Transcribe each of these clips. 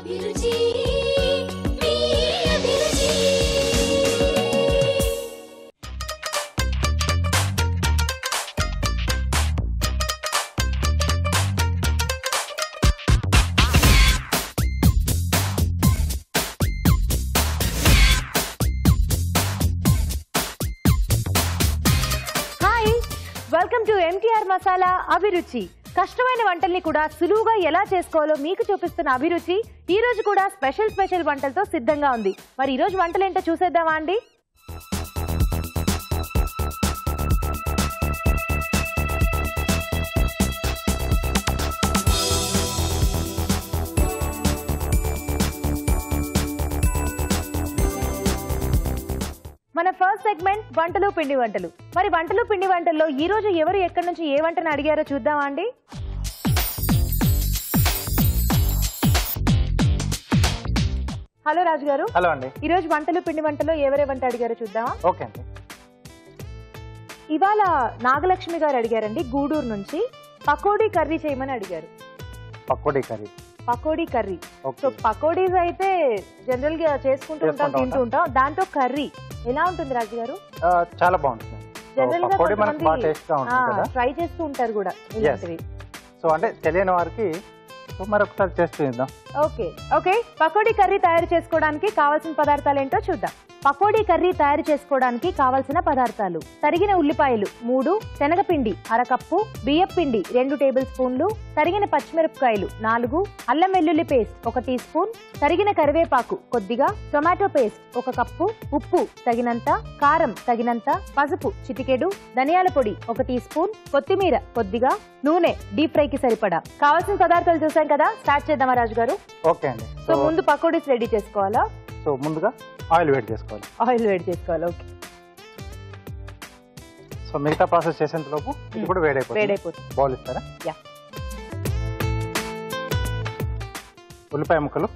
Welcome to MTR masala అభిరుచి. కష్టమైన వంటల్ని కూడా సులువుగా ఎలా చేసుకోవాలో మీకు చూపిస్తున్న అభిరుచి ఈ రోజు కూడా స్పెషల్ వంటలతో సిద్ధంగా ఉంది. మరి ఈ రోజు వంటలు ఏంటో చూసేద్దామా అండి? మన ఫస్ట్ సెగ్మెంట్ వంటలు పిండి వంటలు. మరి వంటలు పిండి వంటల్లో ఈ రోజు ఎవరు ఎక్కడి నుంచి ఏ వంటను అడిగారో చూద్దామా అండి? హలో రాజు గారు. హలో అండి. ఈ రోజు వంటలు పిండి వంటల్లో ఎవరే వంట అడిగారో చూద్దామా? ఓకే అండి. ఇవాళ నాగలక్ష్మి గారు అడిగారండి, గూడూరు నుంచి పకోడీ కర్రీ చేయమని అడిగారు. పకోడీ కర్రీ. సో పకోడీస్ అయితే జనరల్ గా చేసుకుంటూ ఉంటాం, తింటూ ఉంటాం. దాంతో కర్రీ ఎలా ఉంటుంది రాజు గారు? చాలా బాగుంటుంది. జనరల్ గా ట్రై చేస్తూ ఉంటారు కూడా ఇలాంటివి. సో అంటే తెలియని వారికి మరొకసారి చేస్తూ చూద్దాం. ఓకే పకోడీ కర్రీ తయారు చేసుకోవడానికి కావాల్సిన పదార్థాలు ఏంటో చూద్దాం. పకోడీ కర్రీ తయారు చేసుకోవడానికి కావలసిన పదార్థాలు: తరిగిన ఉల్లిపాయలు 3, శనగపిండి 1/2 కప్పు, బియ్యపిండి 2 టేబుల్ స్పూన్లు, తరిగిన పచ్చిమిరపకాయలు 4, అల్లం వెల్లుల్లి పేస్ట్ 1 టీ స్పూన్, తరిగిన కరివేపాకు కొద్దిగా, టొమాటో పేస్ట్ 1 కప్పు, ఉప్పు తగినంత, కారం తగినంత, పసుపు చిటికెడు, ధనియాల పొడి 1 టీ స్పూన్, కొత్తిమీర కొద్దిగా, నూనె డీప్ ఫ్రైకి సరిపడా. కావాల్సిన పదార్థాలు చూసాం కదా, స్టార్ట్ చేద్దామా రాజు గారు? ఓకే అండి. సో ముందు పకోడీస్ రెడీ చేసుకోవాలా? సో ముందుగా ఆయిల్ వేడి చేసుకోవాలి. ఓకే. సో మిగతా ప్రాసెస్ చేసేంత లోపు ఇది కూడా వేడైపోతుంది. బౌల్ ఇస్తారా? యా. ఉల్లిపాయ ముక్కలు,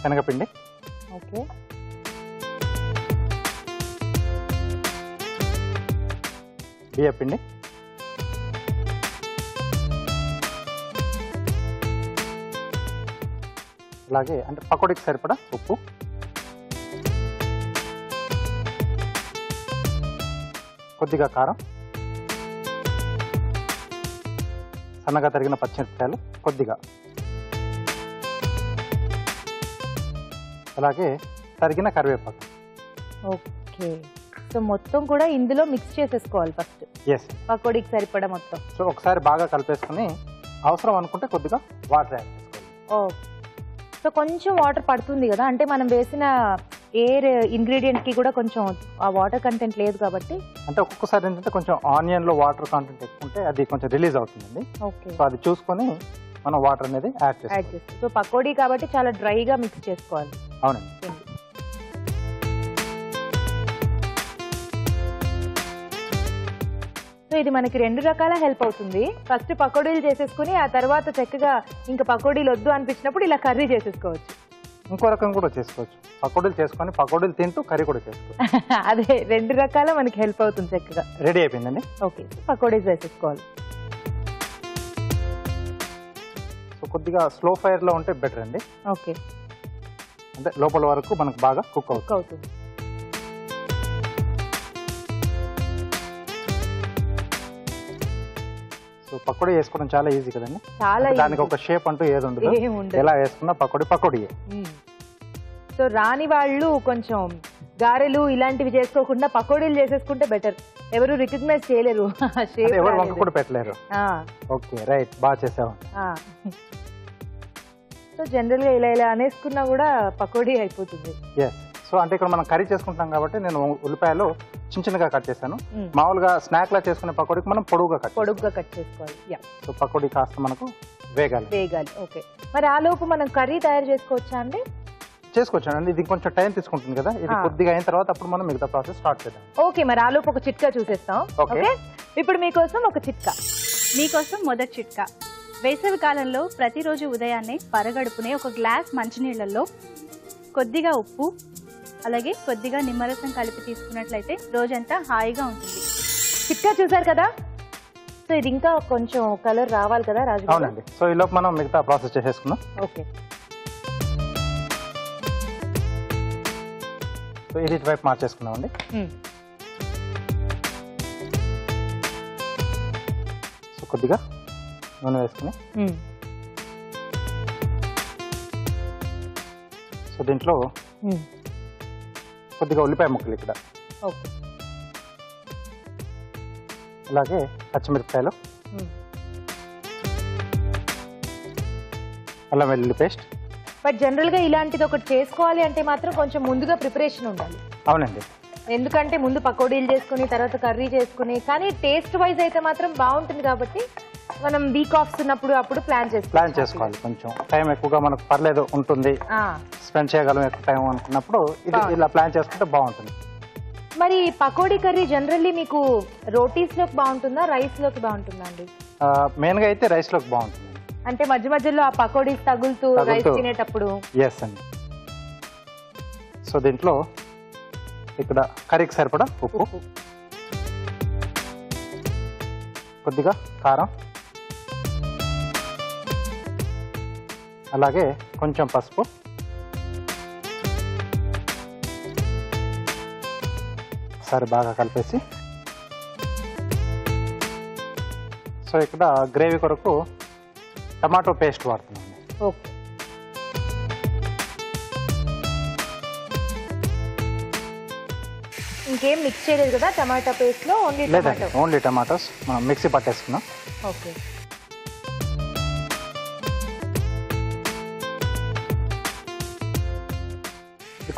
శనగపిండి, ఓకే, బియ్యపిండి, అలాగే అంటే పకోడీకి సరిపడా ఉప్పు, కొద్దిగా కారం, సన్నగా తరిగిన పచ్చిమిరపకాయలు కొద్దిగా, అలాగే తరిగిన కరివేపాకు. ఓకే. సో మొత్తం కూడా ఇందులో మిక్స్ చేసేసుకోవాలి ఫస్ట్. పకోడీకి సరిపడా మొత్తం. సో ఒకసారి బాగా కలిపేసుకుని అవసరం అనుకుంటే కొద్దిగా వాటర్ యాడ్ చేసుకోవాలి. సో కొంచెం వాటర్ పడుతుంది కదా, అంటే మనం వేసిన ఎయిర్ ఇంగ్రీడియంట్ కి కూడా కొంచెం ఆ వాటర్ కంటెంట్ లేదు కాబట్టి. అంటే ఒక్కొక్కసారి ఏంటంటే కొంచెం ఆనియన్ లో వాటర్ కంటెంట్ ఎక్కువ ఉంటే అది కొంచెం రిలీజ్ అవుతుందండి. ఓకే. సో అది చూసుకొని మనం వాటర్ అనేది యాడ్ చేస్తాం. సో పకోడీ కాబట్టి చాలా డ్రైగా మిక్స్ చేసుకోవాలి. అవునండి. సో ఇది మనకి 2 రకాల హెల్ప్ అవుతుంది. ఫస్ట్ పకోడీలు చేసేసుకుని ఆ తర్వాత చక్కగా ఇంకా పకోడీలు వద్దు అనిపించినప్పుడు ఇలా కర్రీ చేసేసుకోవచ్చు. ఇంకో రకం కూడా చేసుకోవచ్చు. పకోడీలు చేసుకొని పకోడీలు తింటూ కర్రీ కూడా చేసుకోవచ్చు. అదే 2 రకాల మనకి హెల్ప్ అవుతుంది. చక్కగా రెడీ అయిపోయిందండి. ఓకే. పకోడీస్ వేసేసుకోవాలి. సో కొద్దిగా స్లో ఫైర్ లో ఉంటే బెటర్ అండి. ఓకే. అంటే లోపల వరకు మనకు బాగా కుక్ అవుతుంది. సో పకోడీ వేసుకోవడం చాలా ఈజీ కదండి. దానికి ఒక షేప్ అంటూ ఏది ఉండదు. ఎలా వేసుకున్నా పకోడీ. సో రాని వాళ్ళు కొంచెం గారెలు ఇలాంటివి చేసుకోకుండా పకోడీలు చేసేసుకుంటే బెటర్. ఎవరు రికగ్నైజ్ చేయలేరు, ఎవరు వంక కూడా పెట్టలేరు. ఓకే, రైట్, బాగా చేసావు. సో జనరల్ గా ఇలా అనేసుకున్నా కూడా పకోడీ అయిపోతుంది. సో అంటే ఇక్కడ మనం కర్రీ చేసుకుంటాం కాబట్టి నేను ఉల్లిపాయలు చిన్నగా కట్ చేశాను. మామూలుగా స్నాక్ లా చేసుకునే పకోడీకి మనం పొడుగుగా కట్ చేసుకోవాలి. సో పకోడీ కాస్త మనకు వేగాలి. ఓకే. మరి ఆ లోపు మనం కర్రీ తయారు చేసుకోవచ్చా అండి? చేసుకోవచ్చు అండి. ఇది కొంచెం టైం తీసుకుంటుంది కదా, ఇది కొద్దిగా అయిన తర్వాత అప్పుడు మనం మిగతా ప్రాసెస్ స్టార్ట్ చేద్దాం. ఓకే. మరి ఆ లోపు ఒక చిట్కా చూసేస్తాం. ఓకే. ఇప్పుడు మీకోసం ఒక చిట్కా. మొదటి చిట్కా: వేసవి కాలంలో ప్రతిరోజు ఉదయాన్నే పరగడుపునే ఒక గ్లాస్ మంచినీళ్ళల్లో కొద్దిగా ఉప్పు అలాగే కొద్దిగా నిమ్మరసం కలిపి తీసుకున్నట్లయితే రోజంతా హాయిగా ఉంటుంది. చిట్కా చూసారు కదా. సో ఇది ఇంకా కొంచెం కలర్ రావాలి కదా రాజు గారు? అవునండి. సో ఈ లోపు మనం మిగతా ప్రాసెస్ చేసేసుకుందాం. ఓకే. సో ఇది ఇటువైపు మార్చేసుకుందామండి. సో కొద్దిగా నూనె వేసుకుని సో దీంట్లో కొద్దిగా ఉల్లిపాయ ముక్కలు ఇక్కడ, ఓకే, అలాగే పచ్చిమిరపకాయలు, అల్లం వెల్లుల్లి పేస్ట్. బట్ జనరల్ గా ఇలాంటిది ఒకటి చేసుకోవాలి అంటే మాత్రం కొంచెం ముందుగా ప్రిపరేషన్ ఉండాలి. అవునండి. ఎందుకంటే ముందు పకోడీలు చేసుకుని తర్వాత కర్రీ చేసుకుని, కానీ టేస్ట్ వైజ్ అయితే మాత్రం బాగుంటుంది కాబట్టి మనం వీక్ ఆఫ్స్ ఉన్నప్పుడు అప్పుడు ప్లాన్ చేసుకోవాలి. కొంచెం టైం ఎక్కువగా మనకు పర్లేదు ఉంటుంది, స్పెండ్ చేయగలం ఎక్కువ టైం అనుకున్నప్పుడు ఇది ఇలా ప్లాన్ చేసుకుంటే బాగుంటుంది. మరి పకోడీ కర్రీ జనరల్లీ మీకు రోటీస్ లోకి బాగుంటుందా, రైస్ లోకి బాగుంటుందా అండి? మెయిన్ గా అయితే రైస్ లోకి బాగుంటుంది. అంటే మధ్య మధ్యలో ఆ పకోడీస్ తగులుతూ రైస్ తినేటప్పుడు. ఎస్ అండి. సో దీంట్లో ఇక్కడ కర్రీకి సరిపడా ఉప్పు, కొద్దిగా కారం, అలాగే కొంచెం పసుపు, ఒకసారి బాగా కలిపేసి సో ఇక్కడ గ్రేవీ కొరకు టమాటో పేస్ట్ వాడుతున్నాం. ఓకే. ఇంకేం మిక్స్ చేయలేదు కదా టమాటా పేస్ట్ లో? ఓన్లీ టమాటోస్ మనం మిక్సీ పట్టేసుకున్నాం. ఓకే.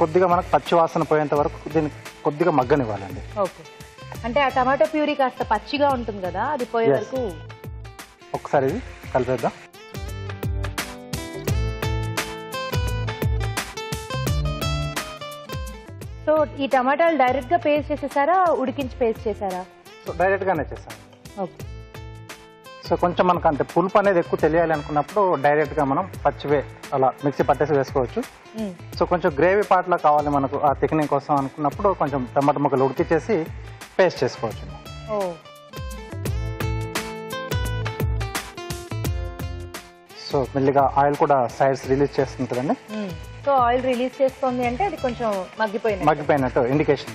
కొద్దిగా మనకు పచ్చి వాసన పోయేంత వరకు దీన్ని కొద్దిగా మగ్గనివ్వాలండి. ఓకే. అంటే ఆ టమాటో ప్యూరీ కాస్త పచ్చిగా ఉంటుంది కదా, అది పోయే వరకు ఒకసారి ఇది కలిపేద్దాం. సో ఈ టమాటాలు డైరెక్ట్ గా పేస్ట్ చేసేసారా, ఉడికించి పేస్ట్ చేసారా? సో డైరెక్ట్ గానే చేసాం. ఓకే. సో కొంచెం మనకు అంటే పులుపు అనేది ఎక్కువ తెలియాలి అనుకున్నప్పుడు డైరెక్ట్ గా మనం పచ్చివే అలా మిక్సీ పట్టేసి వేసుకోవచ్చు. సో కొంచెం గ్రేవీ పార్ట్లా కావాలి మనకు ఆ థిక్నింగ్ కోసం అనుకున్నప్పుడు కొంచెం టమాటా ముక్కలు ఉడికించేసి పేస్ట్ చేసుకోవచ్చు. సో మెల్లిగా ఆయిల్ కూడా సైడ్స్ రిలీజ్ చేస్తుంది కదండి. సో ఆయిల్ రిలీజ్ చేస్తుంది అంటే అది కొంచెం మగ్గిపోయినట్టు ఇండికేషన్.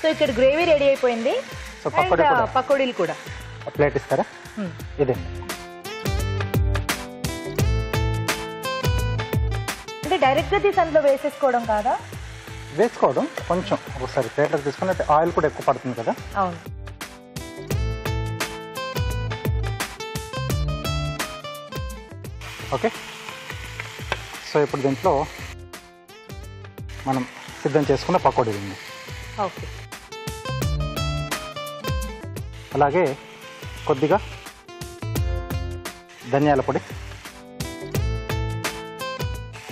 సో ఇక్కడ గ్రేవీ రెడీ అయిపోయింది. సో పకోడీలు కూడా ప్లేట్ ఇస్తారా? ఇదే అంటే డైరెక్ట్ గా తీసి అందులో వేసేసుకోవడం కాదా? వేసుకోవడం కొంచెం ఒకసారి ప్లేట్లోకి తీసుకుని ఆయిల్ కూడా ఎక్కువ పడుతుంది కదా. అవును. ఓకే. సో ఇప్పుడు దీంట్లో మనం సిద్ధం చేసుకున్న పకోడీలు ఉంది. ఓకే. అలాగే కొద్దిగా ధనియాల పొడి,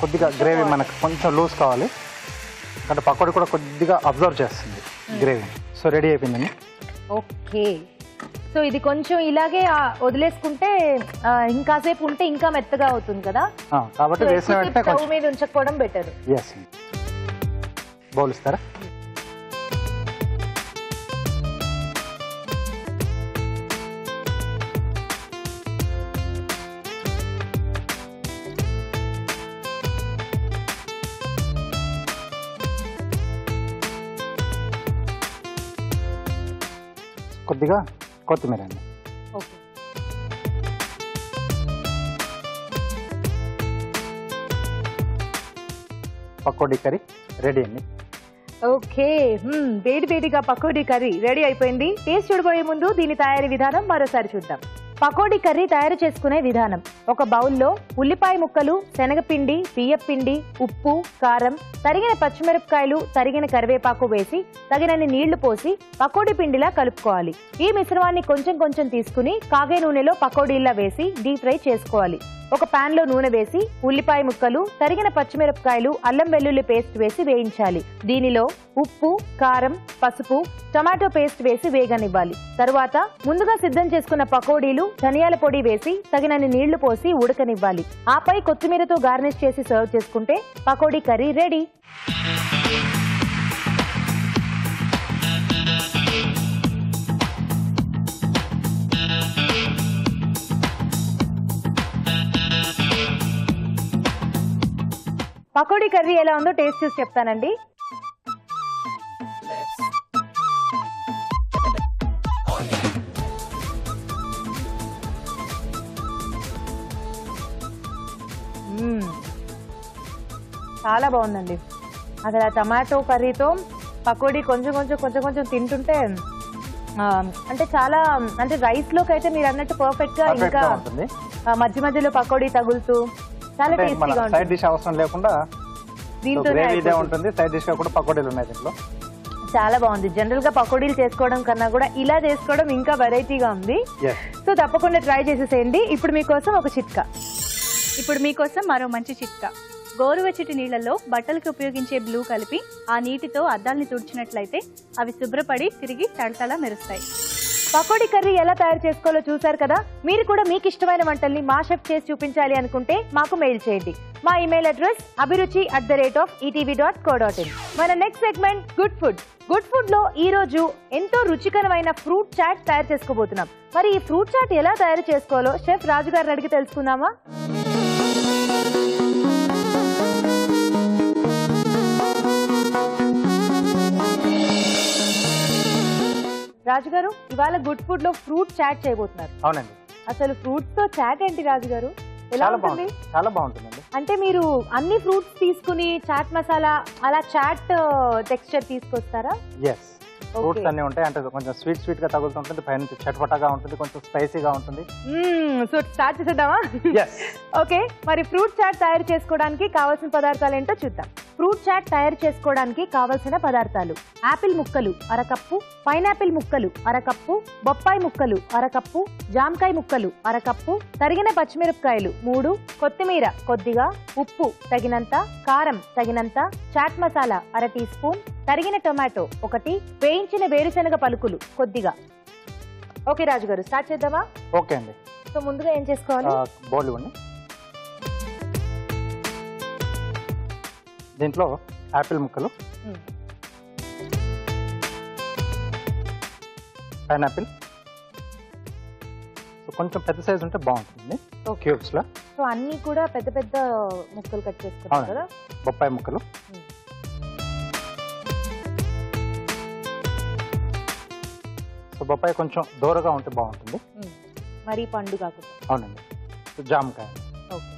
కొద్దిగా గ్రేవీ మనకు కొంచెం లూజ్ కావాలి అంటే పకోడీ కూడా కొద్దిగా అబ్జర్వ్ చేస్తుంది గ్రేవీ. సో రెడీ అయిపోయిందండి. ఓకే. సో ఇది కొంచెం ఇలాగే వదిలేసుకుంటే ఇంకాసేపు ఉంటే ఇంకా మెత్తగా అవుతుంది కదా, కాబట్టి వేసిన వెంటనే స్టవ్ మీద ఉంచకపోవడం బెటర్. ఎస్. బౌల్ ఇస్తారా? కొద్దిగా కొత్తిమీర అండి. ఓకే. పకోడీ కర్రీ రెడీ అండి. ఓకే. వేడి వేడిగా పకోడీ కర్రీ రెడీ అయిపోయింది. టేస్ట్ చూడబోయే ముందు దీని తయారీ విధానం మరోసారి చూద్దాం. పకోడీ కర్రీ తయారు చేసుకునే విధానం: ఒక బౌల్లో ఉల్లిపాయ ముక్కలు, శనగపిండి, బియ్యపిండి, ఉప్పు, కారం, తరిగిన పచ్చిమిరపకాయలు, తరిగిన కరివేపాకు వేసి తగినన్ని నీళ్లు పోసి పకోడీ పిండిలా కలుపుకోవాలి. ఈ మిశ్రమాన్ని కొంచెం కొంచెం తీసుకుని కాగే నూనెలో పకోడీలా వేసి డీప్ ఫ్రై చేసుకోవాలి. ఒక పాన్ లో నూనె వేసి ఉల్లిపాయ ముక్కలు, తరిగిన పచ్చిమిరపకాయలు, అల్లం వెల్లుల్లి పేస్ట్ వేసి వేయించాలి. దీనిలో ఉప్పు, కారం, పసుపు, టమాటో పేస్ట్ వేసి వేగనివ్వాలి. తరువాత ముందుగా సిద్ధం చేసుకున్న పకోడీలు, ధనియాల పొడి వేసి తగినన్ని నీళ్లు పోసి ఉడకనివ్వాలి. ఆపై కొత్తిమీరతో గార్నిష్ చేసి సర్వ్ చేసుకుంటే pakodi curry ready. Pakodi curry ఎలా ఉందో టేస్ట్ చూసి చెప్తానండి. చాలా బాగుందండి. అసలు ఆ టమాటో కర్రీతో పకోడీ కొంచెం కొంచెం తింటుంటే అంటే చాలా అంటే రైస్ లోకి అయితే మీరు అన్నట్టు పర్ఫెక్ట్ గా, ఇంకా మధ్య మధ్యలో పకోడీ తగులుతూ చాలా టేస్టీగా ఉంటుంది. సైడ్ డిష్ అవసరం లేకుండా దీంతోనే ఉంటుంది. సైడ్ డిష్ గా కూడా పకోడీలు ఉన్నాయి దీంట్లో. చాలా బాగుంది. జనరల్ గా పకోడీలు చేసుకోవడం కన్నా కూడా ఇలా చేసుకోవడం ఇంకా వెరైటీగా ఉంది. సో తప్పకుండా ట్రై చేసేసేయండి. ఇప్పుడు మీకోసం ఒక చిట్కా. ఇప్పుడు మీకోసం మరో మంచి చిట్కా. గోరువెచ్చటి నీళ్లలో బట్టలకు ఉపయోగించే బ్లూ కలిపి ఆ నీటితో అద్దాలని తుడిచినట్లయితే అవి శుభ్రపడి తిరిగి తడతలా మెరుస్తాయి. పకోడీ కర్రీ ఎలా తయారు చేసుకోవాలో చూసారు కదా. మీరు కూడా మీకు ఇష్టమైన వంటల్ని మా షెఫ్ చేసి చూపించాలి అనుకుంటే మాకు మెయిల్ చేయండి. మా ఇమెయిల్ అడ్రస్ abhiruchi@etv.co.in. మన next segment good food. Good food లో ఈ రోజు ఎంతో రుచికరమైన ఫ్రూట్ చాట్ తయారు చేసుకోబోతున్నాం. మరి ఈ ఫ్రూట్ చాట్ ఎలా తయారు చేసుకోవాలో షెఫ్ రాజు గారిని అడిగి తెలుసుకుందామా? రాజుగారు, ఇవాళ గుడ్ ఫుడ్ లో ఫ్రూట్ చాట్ చేయబోతున్నారు. అవునండి. అసలు ఫ్రూట్స్ తో చాట్ ఏంటి రాజుగారు? ఎలా ఉంటుంది? చాలా బాగుంటుందండి. అంటే మీరు అన్ని ఫ్రూట్స్ తీసుకుని చాట్ మసాలా అలా చాట్ టెక్స్చర్ తీసుకొస్తారా? ఎస్, ఫ్రూట్స్ అన్ని ఉంటాయి. అంటే కొంచెం స్వీట్ గా తగులుతుంటుంది, పైన చటపటగా ఉంటుంది, కొంచెం స్పైసీగా ఉంటుంది. సో స్టార్ట్ చేసేద్దామా? ఓకే, మరి ఫ్రూట్ చాట్ తయారు చేసుకోవడానికి కావాల్సిన పదార్థాలు ఏంటో చూద్దాం. ఫ్రూట్ చాట్ తయారు చేసుకోవడానికి కావలసిన పదార్థాలు: ఆపిల్ ముక్కలు అరకప్పు, పైనాపిల్ ముక్కలు అరకప్పు, బొప్పాయి ముక్కలు అరకప్పు, జామకాయ ముక్కలు అరకప్పు, తరిగిన పచ్చిమిరపకాయలు 3, కొత్తిమీర కొద్దిగా, ఉప్పు తగినంత, కారం తగినంత, చాట్ మసాలా 1/2 టీ స్పూన్, తరిగిన టొమాటో 1, వేయించిన వేరుశనగ పలుకులు కొద్దిగా. ఓకే రాజు గారు, స్టార్ట్ చేద్దామా? ఓకే అండి. సో ముందుగా ఏం చేసుకోవాలి? బౌల్ ఇవ్వండి. దీంట్లో యాపిల్ ముక్కలు, పైనాపిల్, కొంచెం పెద్ద సైజ్ ఉంటే బాగుంటుంది క్యూబ్స్ లో. సో అన్ని కూడా పెద్ద పెద్ద ముక్కలు కట్ చేసుకుంటాం కదా. బొప్పాయి ముక్కలు, సో బొప్పాయి కొంచెం దూరగా ఉంటే బాగుంటుంది, మరీ పండు కాకుండా. అవునండి. జామకాయ, ఓకే.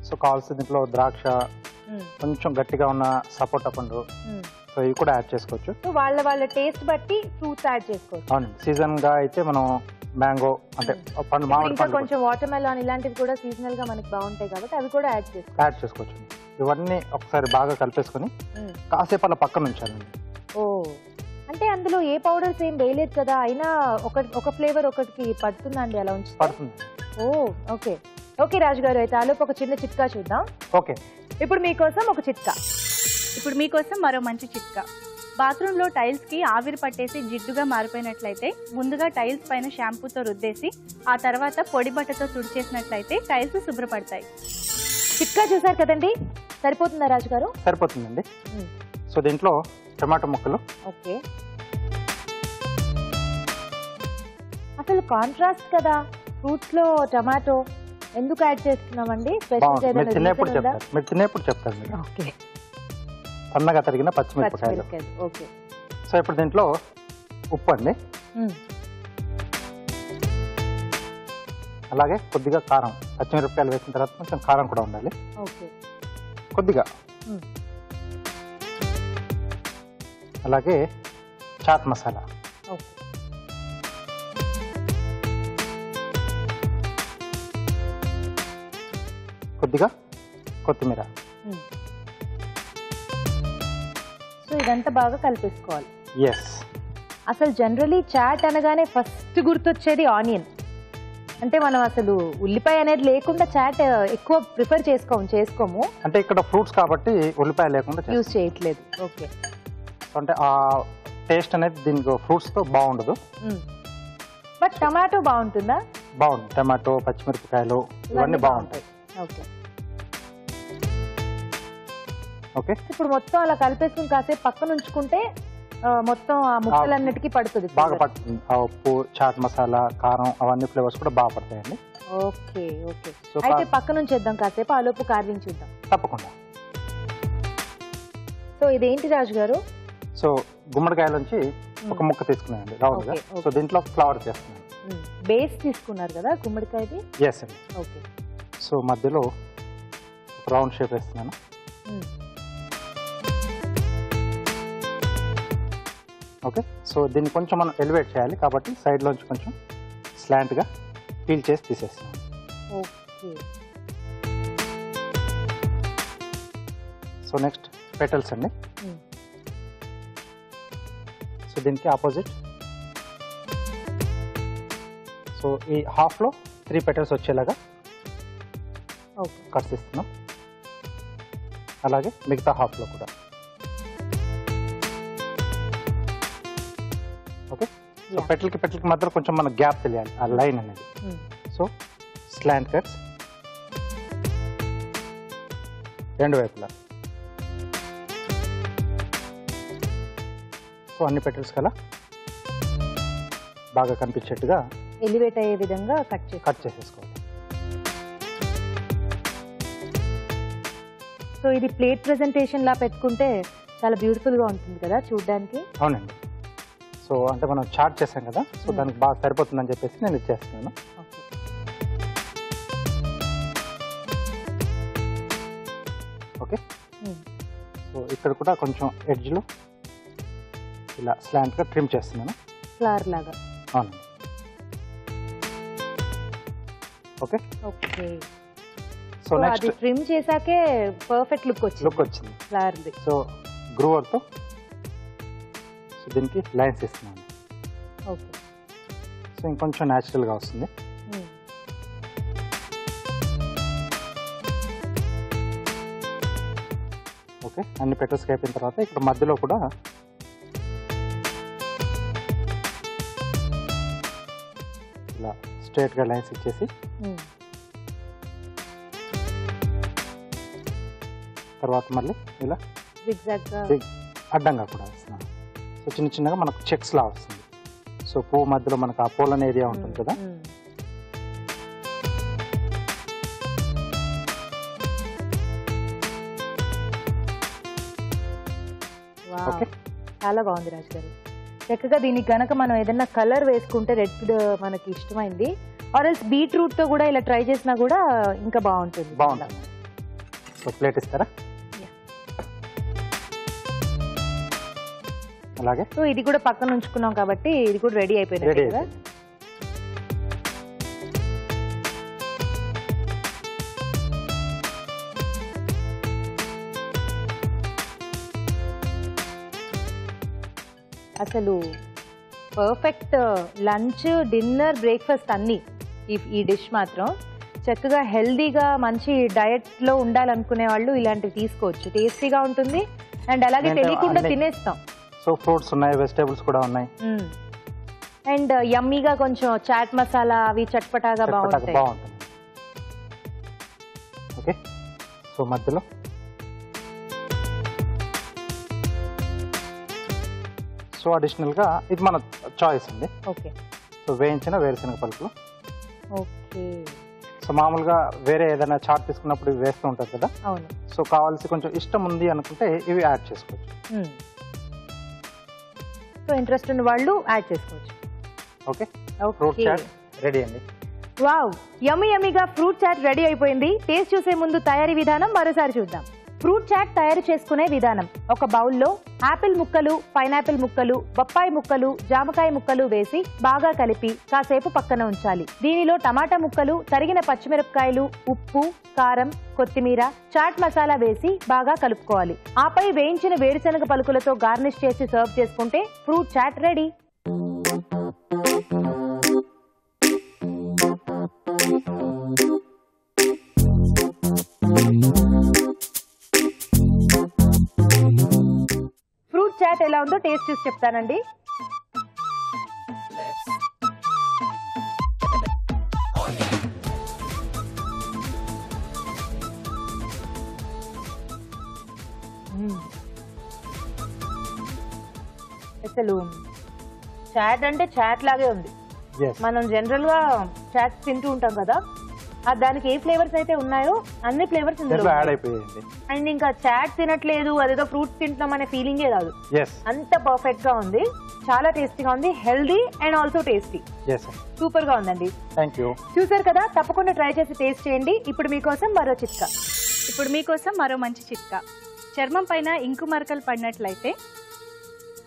సో కావాల్సిన దీంట్లో ద్రాక్ష, కొంచెం గట్టిగా ఉన్న సపోటా పండు, సో ఇవి కూడా యాడ్ చేసుకోవచ్చు. సో వాళ్ళ టేస్ట్ బట్టి ఫ్రూట్స్ యాడ్ చేసుకోవచ్చు. అవునండి. సీజన్ గా అయితే మనం మ్యాంగో అంటే పండు, మామిడి ఇంకా కొంచెం వాటర్ మెలాన్ ఇలాంటివి కూడా సీజనల్ గా మనకి బాగుంటాయి కాబట్టి అవి కూడా యాడ్ చేసుకోవచ్చు. ఇవన్నీ ఒకసారి బాగా కలిపేసుకొని కాసేపు అలా పక్కన ఉంచాలండి. ఓ, అంటే అందులో ఏ పౌడర్స్ ఏం వేయలేదు కదా, అయినా ఒక ఫ్లేవర్ ఒకటికి పడుతుందండి అలా ఉంచి? పడుతుంది. ఓ, ఓకే ఓకే రాజు గారు, అయితే ఆలోపు ఒక చిన్న చిట్కా చూద్దాం. ఓకే, ఇప్పుడు మీకోసం ఒక చిట్కా. ఇప్పుడు మీకోసం మరో మంచి చిట్కా. బాత్రూంలో టైల్స్ కి ఆవిరి పట్టేసి జిడ్డుగా మారిపోయినట్లయితే ముందుగా టైల్స్ పైన షాంపూతో రుద్దేసి ఆ తర్వాత పొడి బట్టతో తుడిచేసినట్లయితే టైల్స్ శుభ్రపడతాయి. చిట్కా చూసారు కదండి, సరిపోతుందా రాజు గారు? సరిపోతుందండి. సో దీంట్లో టమాటో ముక్కలు. ఓకే, అసలు కాంట్రాస్ట్ కదా ఫ్రూట్స్ లో టమాటో, ఎందుకు యాడ్ చేస్తున్నామండి? మీరు తినేప్పుడు చెప్తారు మీరు. ఓకే, సన్నగా తరిగిన పచ్చిమిరపకాయలు. ఓకే. సో ఇప్పుడు దీంట్లో ఉప్పు అండి, అలాగే కొద్దిగా కారం. పచ్చిమిరపకాయలు వేసిన తర్వాత కొంచెం కారం కూడా ఉండాలి. ఓకే, కొద్దిగా. అలాగే చాట్ మసాలా. ఓకే, కొద్దిగా కొత్తిమీర. సో ఇదంతా బాగా కలిపేసుకోవాలి. ఎస్. అసలు జనరలీ చాట్ అనగానే ఫస్ట్ గుర్తొచ్చేది ఆనియన్. అంటే మనం అసలు ఉల్లిపాయ అనేది లేకుండా చాట్ ఎక్కువ ప్రిఫర్ చేసుకోము. అంటే ఇక్కడ ఫ్రూట్స్ కాబట్టి ఉల్లిపాయ లేకుండా యూజ్ చేయట్లేదు. ఓకే, అంటే ఆ టేస్ట్ అనేది దీనికి ఫ్రూట్స్తో బాగుండదు. బట్ టమాటో బాగుంటుందా? బాగుంటుంది. టమాటో, పచ్చిమిరపకాయలు ఇవన్నీ బాగుంటాయి. Okay okay. ఇప్పుడు మొత్తం అలా కలిపేసుకుని కాసేపు పక్కన ఉంచుకుంటే మొత్తం ఆ ముక్కలన్నిటికీ పడుతుంది, బాగా పడుతుంది. ఆ ఉప్పు, చాట్ మసాలా, కారం అవన్నీ ఫ్లేవర్స్ కూడా బాగా పడతాయండి. Okay okay. అయితే పక్కన ఉంచేద్దాం కాసేపు, ఆ లోపు కార్వింగ్ చూద్దాం. తప్పకుండా. సో ఇదేంటి రాజు గారు? సో గుమ్మడికాయ నుంచి ఒక ముక్క తీసుకున్నాయండి రౌండ్ గా. సో దీంట్లో ఫ్లవర్ చేస్తున్నాను. బేస్ తీసుకున్నారు కదా గుమ్మడికాయది? ఎస్ అండి. ఓకే. సో మధ్యలో ఒక రౌండ్ షేప్ వేస్తున్నాను. ఓకే. సో దీన్ని కొంచెం మనం ఎలివేట్ చేయాలి కాబట్టి సైడ్లోంచి కొంచెం స్లాంట్గా పీల్ చేసి తీసేస్తున్నాను. ఓకే. సో నెక్స్ట్ పెటల్స్ అండి. సో దీనికి ఆపోజిట్. సో ఈ హాఫ్లో 3 పెటల్స్ వచ్చేలాగా కట్స్ ఇస్తున్నాం. అలాగే మిగతా హాఫ్లో కూడా. ఓకే. సో పెటల్కి మధ్యలో కొంచెం మనకు గ్యాప్ తెలియాలి, ఆ లైన్ అనేది. సో స్లాంట్ కట్స్ రెండు వైపులా. సో అన్ని పెటల్స్ కలా బాగా కనిపించేట్టుగా ఎలివేట్ అయ్యే విధంగా కట్ చేసేసుకోవాలి. సో ఇది ప్లేట్ ప్రెజెంటేషన్ లా పెట్టుకుంటే చాలా బ్యూటిఫుల్ గా ఉంటుంది కదా చూడడానికి. అవునండి. సో అంటే మనం చాట్ చేసాం కదా, సో దానికి బాగా సరిపోతుందని చెప్పేసి నేను ఇచ్చేస్తున్నాను. ఓకే. సో ఇక్కడ కూడా కొంచెం ఎడ్జ్లో ఇలా స్లాంట్గా ట్రిమ్ చేస్తున్నాను, ఫ్లవర్ లాగా. అవునండి. Okay okay. So next trim చేసాకే పర్ఫెక్ట్ లుక్ వచ్చింది ఫ్లవర్ ది. సో గ్రూవర్తో సో దీనికి లైన్స్ ఇస్తున్నాను. ఓకే. సో ఇంకొంచెం న్యాచురల్గా వస్తుంది. ఓకే. అన్ని పెటల్స్కి అయిపోయిన తర్వాత ఇక్కడ మధ్యలో కూడా ఇలా స్ట్రైట్గా లైన్స్ ఇచ్చేసి తర్వాత మళ్ళీ ఇలా అడ్డంగా కూడా వేస్తున్నాను. సో చిన్న చిన్నగా మనకు చెక్స్ లా వస్తుంది. సో పువ్వు మధ్యలో మనకు ఆ పోలన్ ఏరియా ఉంటుంది కదా, ఓకే. చాలా బాగుంది రాజు గారు. చక్కగా దీనికి కనుక మనం ఏదైనా కలర్ వేసుకుంటే రెడ్ మనకి ఇష్టమైంది, ఆర్ ఎల్స్ బీట్రూట్ తో కూడా ఇలా ట్రై చేసినా కూడా ఇంకా బాగుంటుంది. సో ప్లేట్ ఇస్తారా? అలాగే. సో ఇది కూడా పక్కన ఉంచుకున్నాం కాబట్టి ఇది కూడా రెడీ అయిపోయింది కదా. అసలు పర్ఫెక్ట్ లంచ్, డిన్నర్, బ్రేక్ఫాస్ట్ అన్నీ ఈ డిష్ మాత్రం. చక్కగా హెల్దీగా మంచి డయట్లో ఉండాలనుకునే వాళ్ళు ఇలాంటివి తీసుకోవచ్చు. టేస్టీగా ఉంటుంది అండ్ అలాగే తెలియకుండా తినేస్తాం. సో ఫ్రూట్స్ ఉన్నాయి, వెజిటేబుల్స్ కూడా ఉన్నాయి, అండ్ యమ్మీగా కొంచెం చాట్ మసాలా అవి చట్పటాగా బాగుంటుంది. ఓకే. సో మధ్యలో సో అడిషనల్గా ఇది మన చాయిస్ అండి. ఓకే. సో వేయించిన వేరుశనగ పలుకులు. ఓకే. సో మామూలుగా వేరే ఏదైనా చాట్ తీసుకున్నప్పుడు ఇవి వేస్తూ ఉంటారు కదా. అవును. సో కావాల్సి కొంచెం ఇష్టం ఉంది అనుకుంటే ఇవి యాడ్ చేసుకోవచ్చు. సో ఇంట్రెస్ట్ ఉన్న వాళ్ళు యాడ్ చేసుకోవచ్చు. ఓకే. ఫ్రూట్ చాట్ రెడీ అండి. వావ్, యమ్మీ యమ్మీగా ఫ్రూట్ చాట్ రెడీ అయిపోయింది. టేస్ట్ చూసే ముందు తయారీ విధానం మరోసారి చూద్దాం. ఫ్రూట్ చాట్ తయారు చేసుకునే విధానం: ఒక బౌల్లో ఆపిల్ ముక్కలు, పైనాపిల్ ముక్కలు, బొప్పాయి ముక్కలు, జామకాయ ముక్కలు వేసి బాగా కలిపి కాసేపు పక్కన ఉంచాలి. దీనిలో టమాటా ముక్కలు, తరిగిన పచ్చిమిరపకాయలు, ఉప్పు, కారం, కొత్తిమీర, చాట్ మసాలా వేసి బాగా కలుపుకోవాలి. ఆపై వేయించిన వేరుశనగ పలుకులతో గార్నిష్ చేసి సర్వ్ చేసుకుంటే fruit chaat ready. Fruit chaat ఎలా ఎలా ఉందో టేస్ట్ చూసి చెప్తానండి. అసలు చాట్ అంటే చాట్ లాగే ఉంది. మనం జనరల్ గా చాట్ తింటూ ఉంటాం కదా, దానికి ఏ ఫ్లేవర్స్ అయితే ఉన్నాయో అన్ని ఫ్లేవర్స్ యాడ్ అయిపోయాయండి. అండ్ ఇంకా చాట్ తినట్లేదు, అదేదో ఫ్రూట్స్ తింటున్నాం అనే ఫీలింగే రాదు. అంత పర్ఫెక్ట్ గా ఉంది, చాలా టేస్టీగా ఉంది, healthy and also tasty. Super గా ఉందండి. థాంక్యూ. చూసారు కదా, తప్పకుండా ట్రై చేసి టేస్ట్ చేయండి. ఇప్పుడు మీకోసం మరో మంచి చిట్కా. చర్మం పైన ఇంకు మరకలు పడినట్లయితే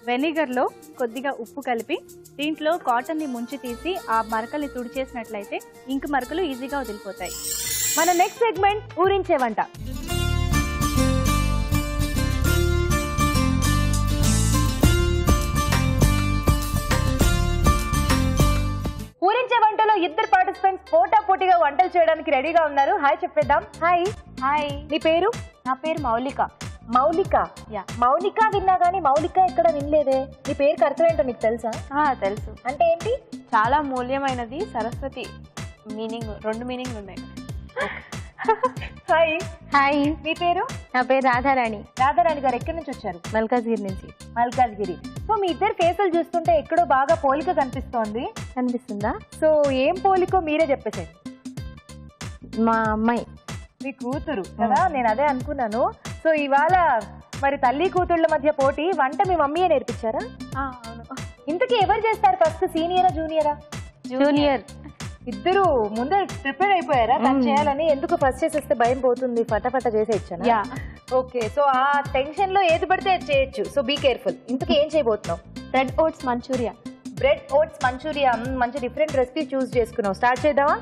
వెనిగర్లో కొద్దిగా ఉప్పు కలిపి దీంట్లో కాటన్ని ముంచి తీసి ఆ మరకల్ని తుడిచేసినట్లయితే ఇంకు మరకలు ఈజీగా వదిలిపోతాయి. మన నెక్స్ట్ సెగ్మెంట్ ఊరించే వంట. ఊరించే వంటలో ఇద్దరు పార్టిసిపెంట్స్ పోటాపోటీగా వంటలు చేయడానికి రెడీగా ఉన్నారు. హాయ్ చెప్పేద్దాం. హాయ్. హాయ్. నీ పేరు? నా పేరు మౌలిక. మౌలిక. మౌలిక విన్నా గానీ మౌలిక ఎక్కడ వినలేదే. నీ పేరుకి అర్థం ఏంటో నీకు తెలుసా? తెలుసు. అంటే ఏంటి? చాలా మూల్యమైనది సరస్వతి. మీనింగ్, 2 మీనింగ్లు ఉన్నాయి. హాయ్. హాయ్. మీ పేరు? నా పేరు రాధారాణి. రాధారాణి గారు ఎక్కడి నుంచి వచ్చారు? మల్కాజ్గిరి నుంచి. మల్కాజ్గిరి. సో మీ ఇద్దరు ఫేసులు చూస్తుంటే ఎక్కడో బాగా పోలిక కనిపిస్తోంది. కనిపిస్తుందా? సో ఏం పోలికో మీరే చెప్పేసేయండి. మా అమ్మాయి. మీ కూతురు కదా, నేను అదే అనుకున్నాను. సో ఇవాళ మరి తల్లి కూతుళ్ళ మధ్య పోటీ. వంట మీ మమ్మీయే నేర్పించారా? అవును. ఇంతకీ ఎవరు చేస్తారు ఫస్ట్, సీనియరా జూనియరా? జూనియర్. ఇద్దరు ముందే ప్రిపేర్ అయిపోయారా తను చేయాలని? ఎందుకు ఫస్ట్ చేసేస్తే భయం పోతుంది, ఫటాఫట చేసేయచ్చాను. ఓకే, సో ఆ టెన్షన్ లో ఏది పడితే అది చేయొచ్చు. So be careful. ఇంతకీ ఏం చేయబోతున్నావు? Bread oats Manchuria. Bread oats Manchuria, మంచి డిఫరెంట్ రెసిపీ చూస్ చేసుకున్నావు. స్టార్ట్ చేద్దామా?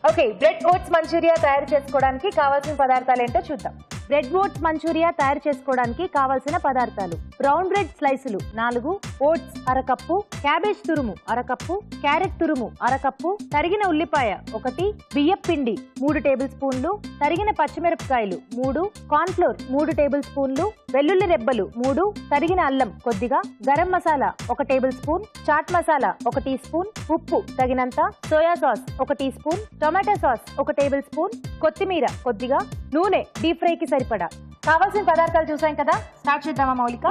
ఓకే, బ్రెడ్ ఓట్స్ మంచూరియా తయారు చేసుకోవడానికి కావాల్సిన పదార్థాలు ఏంటో చూద్దాం. బ్రెడ్ ఓట్స్ మంచూరియా తయారు చేసుకోవడానికి కావాల్సిన పదార్థాలు: బ్రౌన్ బ్రెడ్ స్లైసులు 4, ఓట్స్ అరకప్పు, క్యాబేజ్ తురుము అరకప్పు, క్యారెట్ తురుము అరకప్పు, తరిగిన ఉల్లిపాయ 1, బియ్యం పిండి 3 టేబుల్ స్పూన్లు, తరిగిన పచ్చిమిరపకాయలు 3, కార్న్ ఫ్లోర్ 3 టేబుల్ స్పూన్లు, వెల్లుల్లి రెబ్బలు 3, తరిగిన అల్లం కొద్దిగా, garam masala 1 tablespoon, chaat masala 1 teaspoon, ఉప్పు తగినంత, soya sauce 1 teaspoon, tomato sauce 1 tablespoon, కొత్తిమీర కొద్దిగా, నూనె డీప్ ఫ్రై కి సరిపడా. కావాల్సిన పదార్థాలు చూసాం కదా, స్టార్ట్ చేద్దామా మౌలిక?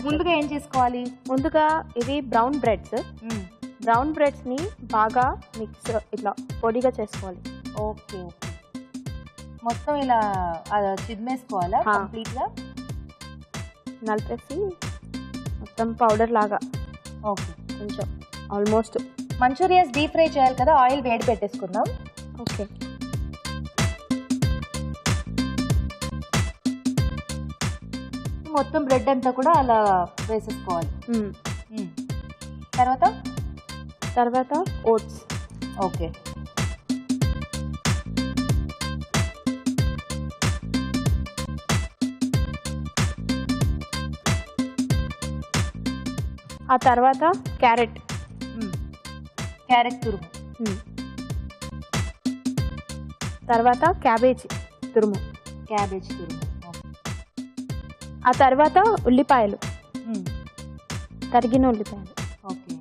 ముందుగా ఏం చేసుకోవాలి? ముందుగా ఇది బ్రౌన్ బ్రెడ్స్. బ్రౌన్ బ్రెడ్స్ ని బాగా మిక్స్ ఇట్లా పొడిగా చేసుకోవాలి. ఓకే, మొత్తం ఇలా చిద్మేసుకోవాలా కంప్లీట్ గా? నలిపేసి మొత్తం పౌడర్ లాగా. ఓకే, కొంచెం ఆల్మోస్ట్. మంచూరియాస్ డీప్ ఫ్రై చేయాలి కదా, ఆయిల్ వేడి పెట్టేసుకుందాం. ఓకే, మొత్తం బ్రెడ్ అంతా కూడా అలా వేసేసుకోవాలి. తర్వాత ఓట్స్. ఓకే, ఆ తర్వాత క్యారెట్ తురుము, తర్వాత క్యాబేజ్ తురుము, ఆ తర్వాత ఉల్లిపాయలు, తరిగిన ఉల్లిపాయలు. ఓకే,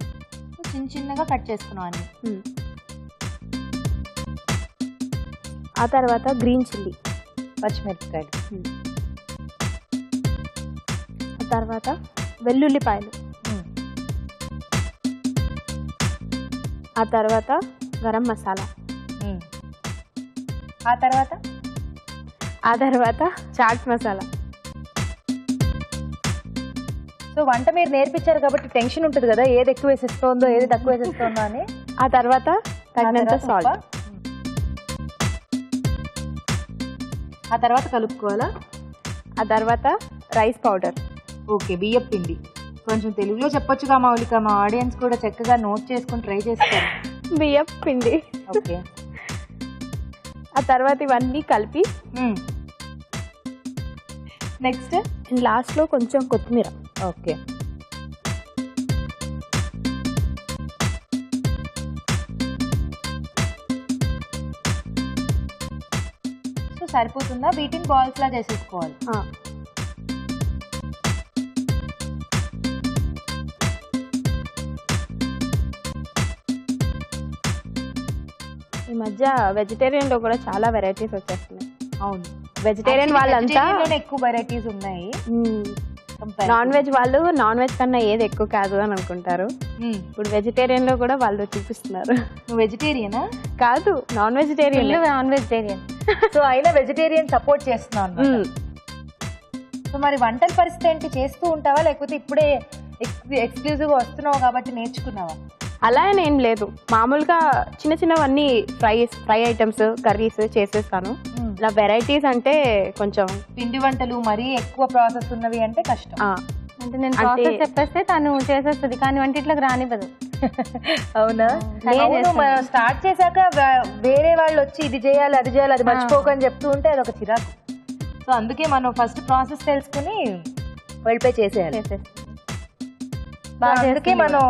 చిన్నగా కట్ చేసుకున్నాం అన్ని. ఆ తర్వాత గ్రీన్ చిల్లీ, పచ్చిమిరపకాయలు. ఆ తర్వాత వెల్లుల్లిపాయలు. ఆ తర్వాత గరం మసాలా. ఆ తర్వాత చాట్ మసాలా. సో వంట మీరు నేర్పించారు కాబట్టి టెన్షన్ ఉంటుంది కదా, ఏది ఎక్కువ వేసేస్తోందో ఏది తక్కువ వేసేస్తోందో అని. ఆ తర్వాత తగినంత సాల్ట్. ఆ తర్వాత కలుపుకోవాలా? ఆ తర్వాత రైస్ పౌడర్. ఓకే, బియ్యం పిండి. కొంచెం తెలుగులో చెప్పొచ్చుగా మౌలిక, మా ఆడియన్స్ కూడా చక్కగా నోట్ చేసుకుని ట్రై చేస్తారు. బియ్యం పిండి. ఓకే, ఆ తర్వాత ఇవన్నీ కలిపి నెక్స్ట్ లాస్ట్లో కొంచెం కొత్తిమీర. ఓకే, సో సరిపోతుందా? వీటిని బాల్స్ లా చేసేసుకోవాలి. ఈ మధ్య వెజిటేరియన్ లో కూడా చాలా వెరైటీస్ వచ్చేస్తున్నాయి. అవును, వెజిటేరియన్ వాళ్ళంతా ఎక్కువ వెరైటీస్ ఉన్నాయి. నాన్ వెజ్ వాళ్ళు నాన్ వెజ్ కన్నా ఏది ఎక్కువ కాదు అని అనుకుంటారు. ఇప్పుడు వెజిటేరియన్ లో కూడా వాళ్ళు చూపిస్తున్నారు. నువ్వు వెజిటేరియనా? కాదు, non vegetarian. Non vegetarian. So అయినా వెజిటేరియన్ సపోర్ట్ చేస్తున్నావు. సో మరి వంటల పరిస్థితి ఏంటి? చేస్తూ ఉంటావా లేకపోతే ఇప్పుడే ఎక్స్క్లూజివ్ గా వస్తున్నావు కాబట్టి నేర్చుకున్నావా? అలా అని ఏం లేదు, మామూలుగా చిన్న చిన్నవన్నీ ఫ్రై ఐటమ్స్, కర్రీస్ చేసేస్తాను. ఇలా వెరైటీస్ అంటే కొంచెం పిండి వంటలు మరీ ఎక్కువ ప్రాసెస్ ఉన్నవి అంటే కష్టం. అంటే నేను ప్రాసెస్ చెప్పేస్తే తను చేసేస్తుంది, కానీ వంటిట్లోకి రానివ్వదు. అవునా? మనం స్టార్ట్ చేశాక వేరే వాళ్ళు వచ్చి ఇది చేయాలి అది చేయాలి అది మర్చిపోకని చెప్తూ ఉంటే అదొక చిరాకు. సో అందుకే మనం ఫస్ట్ ప్రాసెస్ తెలుసుకుని వెళ్ళిపోయి చేసేయాలి. అందుకే మనం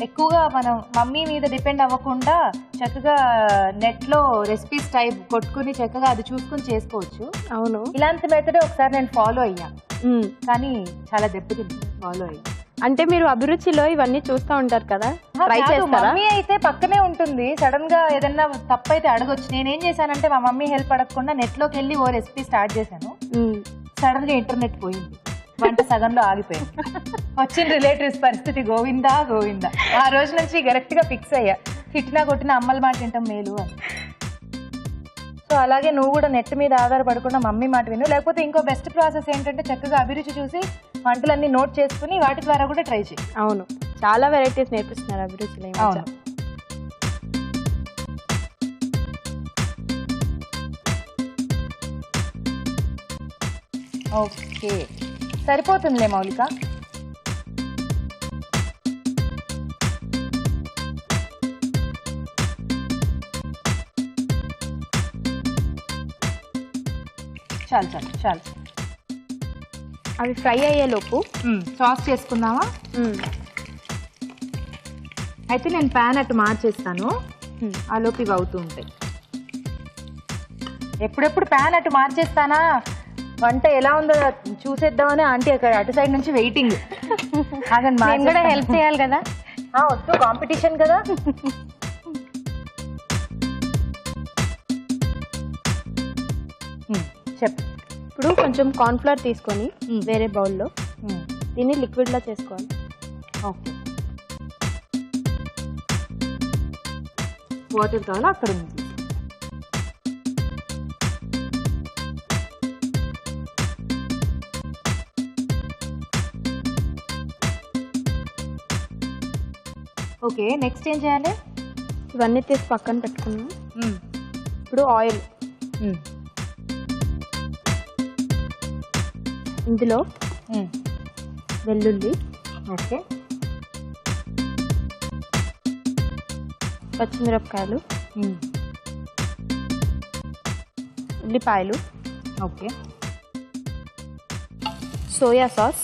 ఎక్కువగా మనం మమ్మీ మీద డిపెండ్ అవ్వకుండా చక్కగా నెట్ లో రెసిపీస్ టైప్ కొట్టుకుని చక్కగా అది చూసుకుని చేసుకోవచ్చు. అవును, ఇలాంటి మెథడ్ ఒకసారి నేను ఫాలో అయ్యా, కానీ చాలా దెబ్బతింది ఫాలో అయ్యా. అంటే మీరు అభిరుచిలో ఇవన్నీ చూస్తూ ఉంటారు కదా, ట్రై చేస్తారా? మమ్మీ అయితే పక్కనే ఉంటుంది, సడన్ గా ఏదన్నా తప్పు అయితే అడగొచ్చు. నేనేం చేశానంటే మా మమ్మీ హెల్ప్ అడగకుండా నెట్ లోకి వెళ్ళి ఓ రెసిపీ స్టార్ట్ చేశాను. సడన్ గా ఇంటర్నెట్ పోయింది, వంట సగంలో ఆగిపోయింది. వచ్చిన రిలేటివ్స్ పరిస్థితి గోవిందా గోవిందా. ఆ రోజు నుంచి కరెక్ట్ గా ఫిక్స్ అయ్యా, తిట్టినా కొట్టినా అమ్మల మాట వింటాం మేలు అని. సో అలాగే నువ్వు కూడా నెట్ మీద ఆధారపడకుండా మమ్మీ మాట విను. లేకపోతే ఇంకో బెస్ట్ ప్రాసెస్ ఏంటంటే చక్కగా అభిరుచి చూసి వంటలన్నీ నోట్ చేసుకుని వాటి ద్వారా కూడా ట్రై చేయి. అవును, చాలా వెరైటీస్ నేర్పిస్తున్నారు అభిరుచిలో. అవును. ఓకే, సరిపోతుందిలే మౌలిక. చాలు చాలు చాలు. అవి ఫ్రై అయ్యేలోపు సాస్ చేసుకుందామా? అయితే నేను ప్యాన్ అటు మార్చేస్తాను, ఆ లోపు ఇవి అవుతూ ఉంటాయి. ఎప్పుడెప్పుడు ప్యాన్ అటు మార్చేస్తానా, వంట ఎలా ఉందో చూసేద్దామని ఆంటీ అక్కడ అటు సైడ్ నుంచి వెయిటింగ్. కూడా హెల్ప్ చేయాలి కదా. వద్దు, కాంపిటీషన్ కదా. చెప్పు. ఇప్పుడు కొంచెం కార్న్ఫ్లవర్ తీసుకొని వేరే బౌల్లో దీన్ని లిక్విడ్ లా చేసుకోవాలి. ఓకే, వాటర్ కావాలా అక్కడ ఉంది. ఓకే, నెక్స్ట్ ఏం చేయాలి? ఇవన్నీ తీసి పక్కన పెట్టుకున్నాం. ఇప్పుడు ఆయిల్, ఇందులో వెల్లుల్లి, ఓకే, పచ్చిమిరపకాయలు, ఉల్లిపాయలు, ఓకే, సోయా సాస్.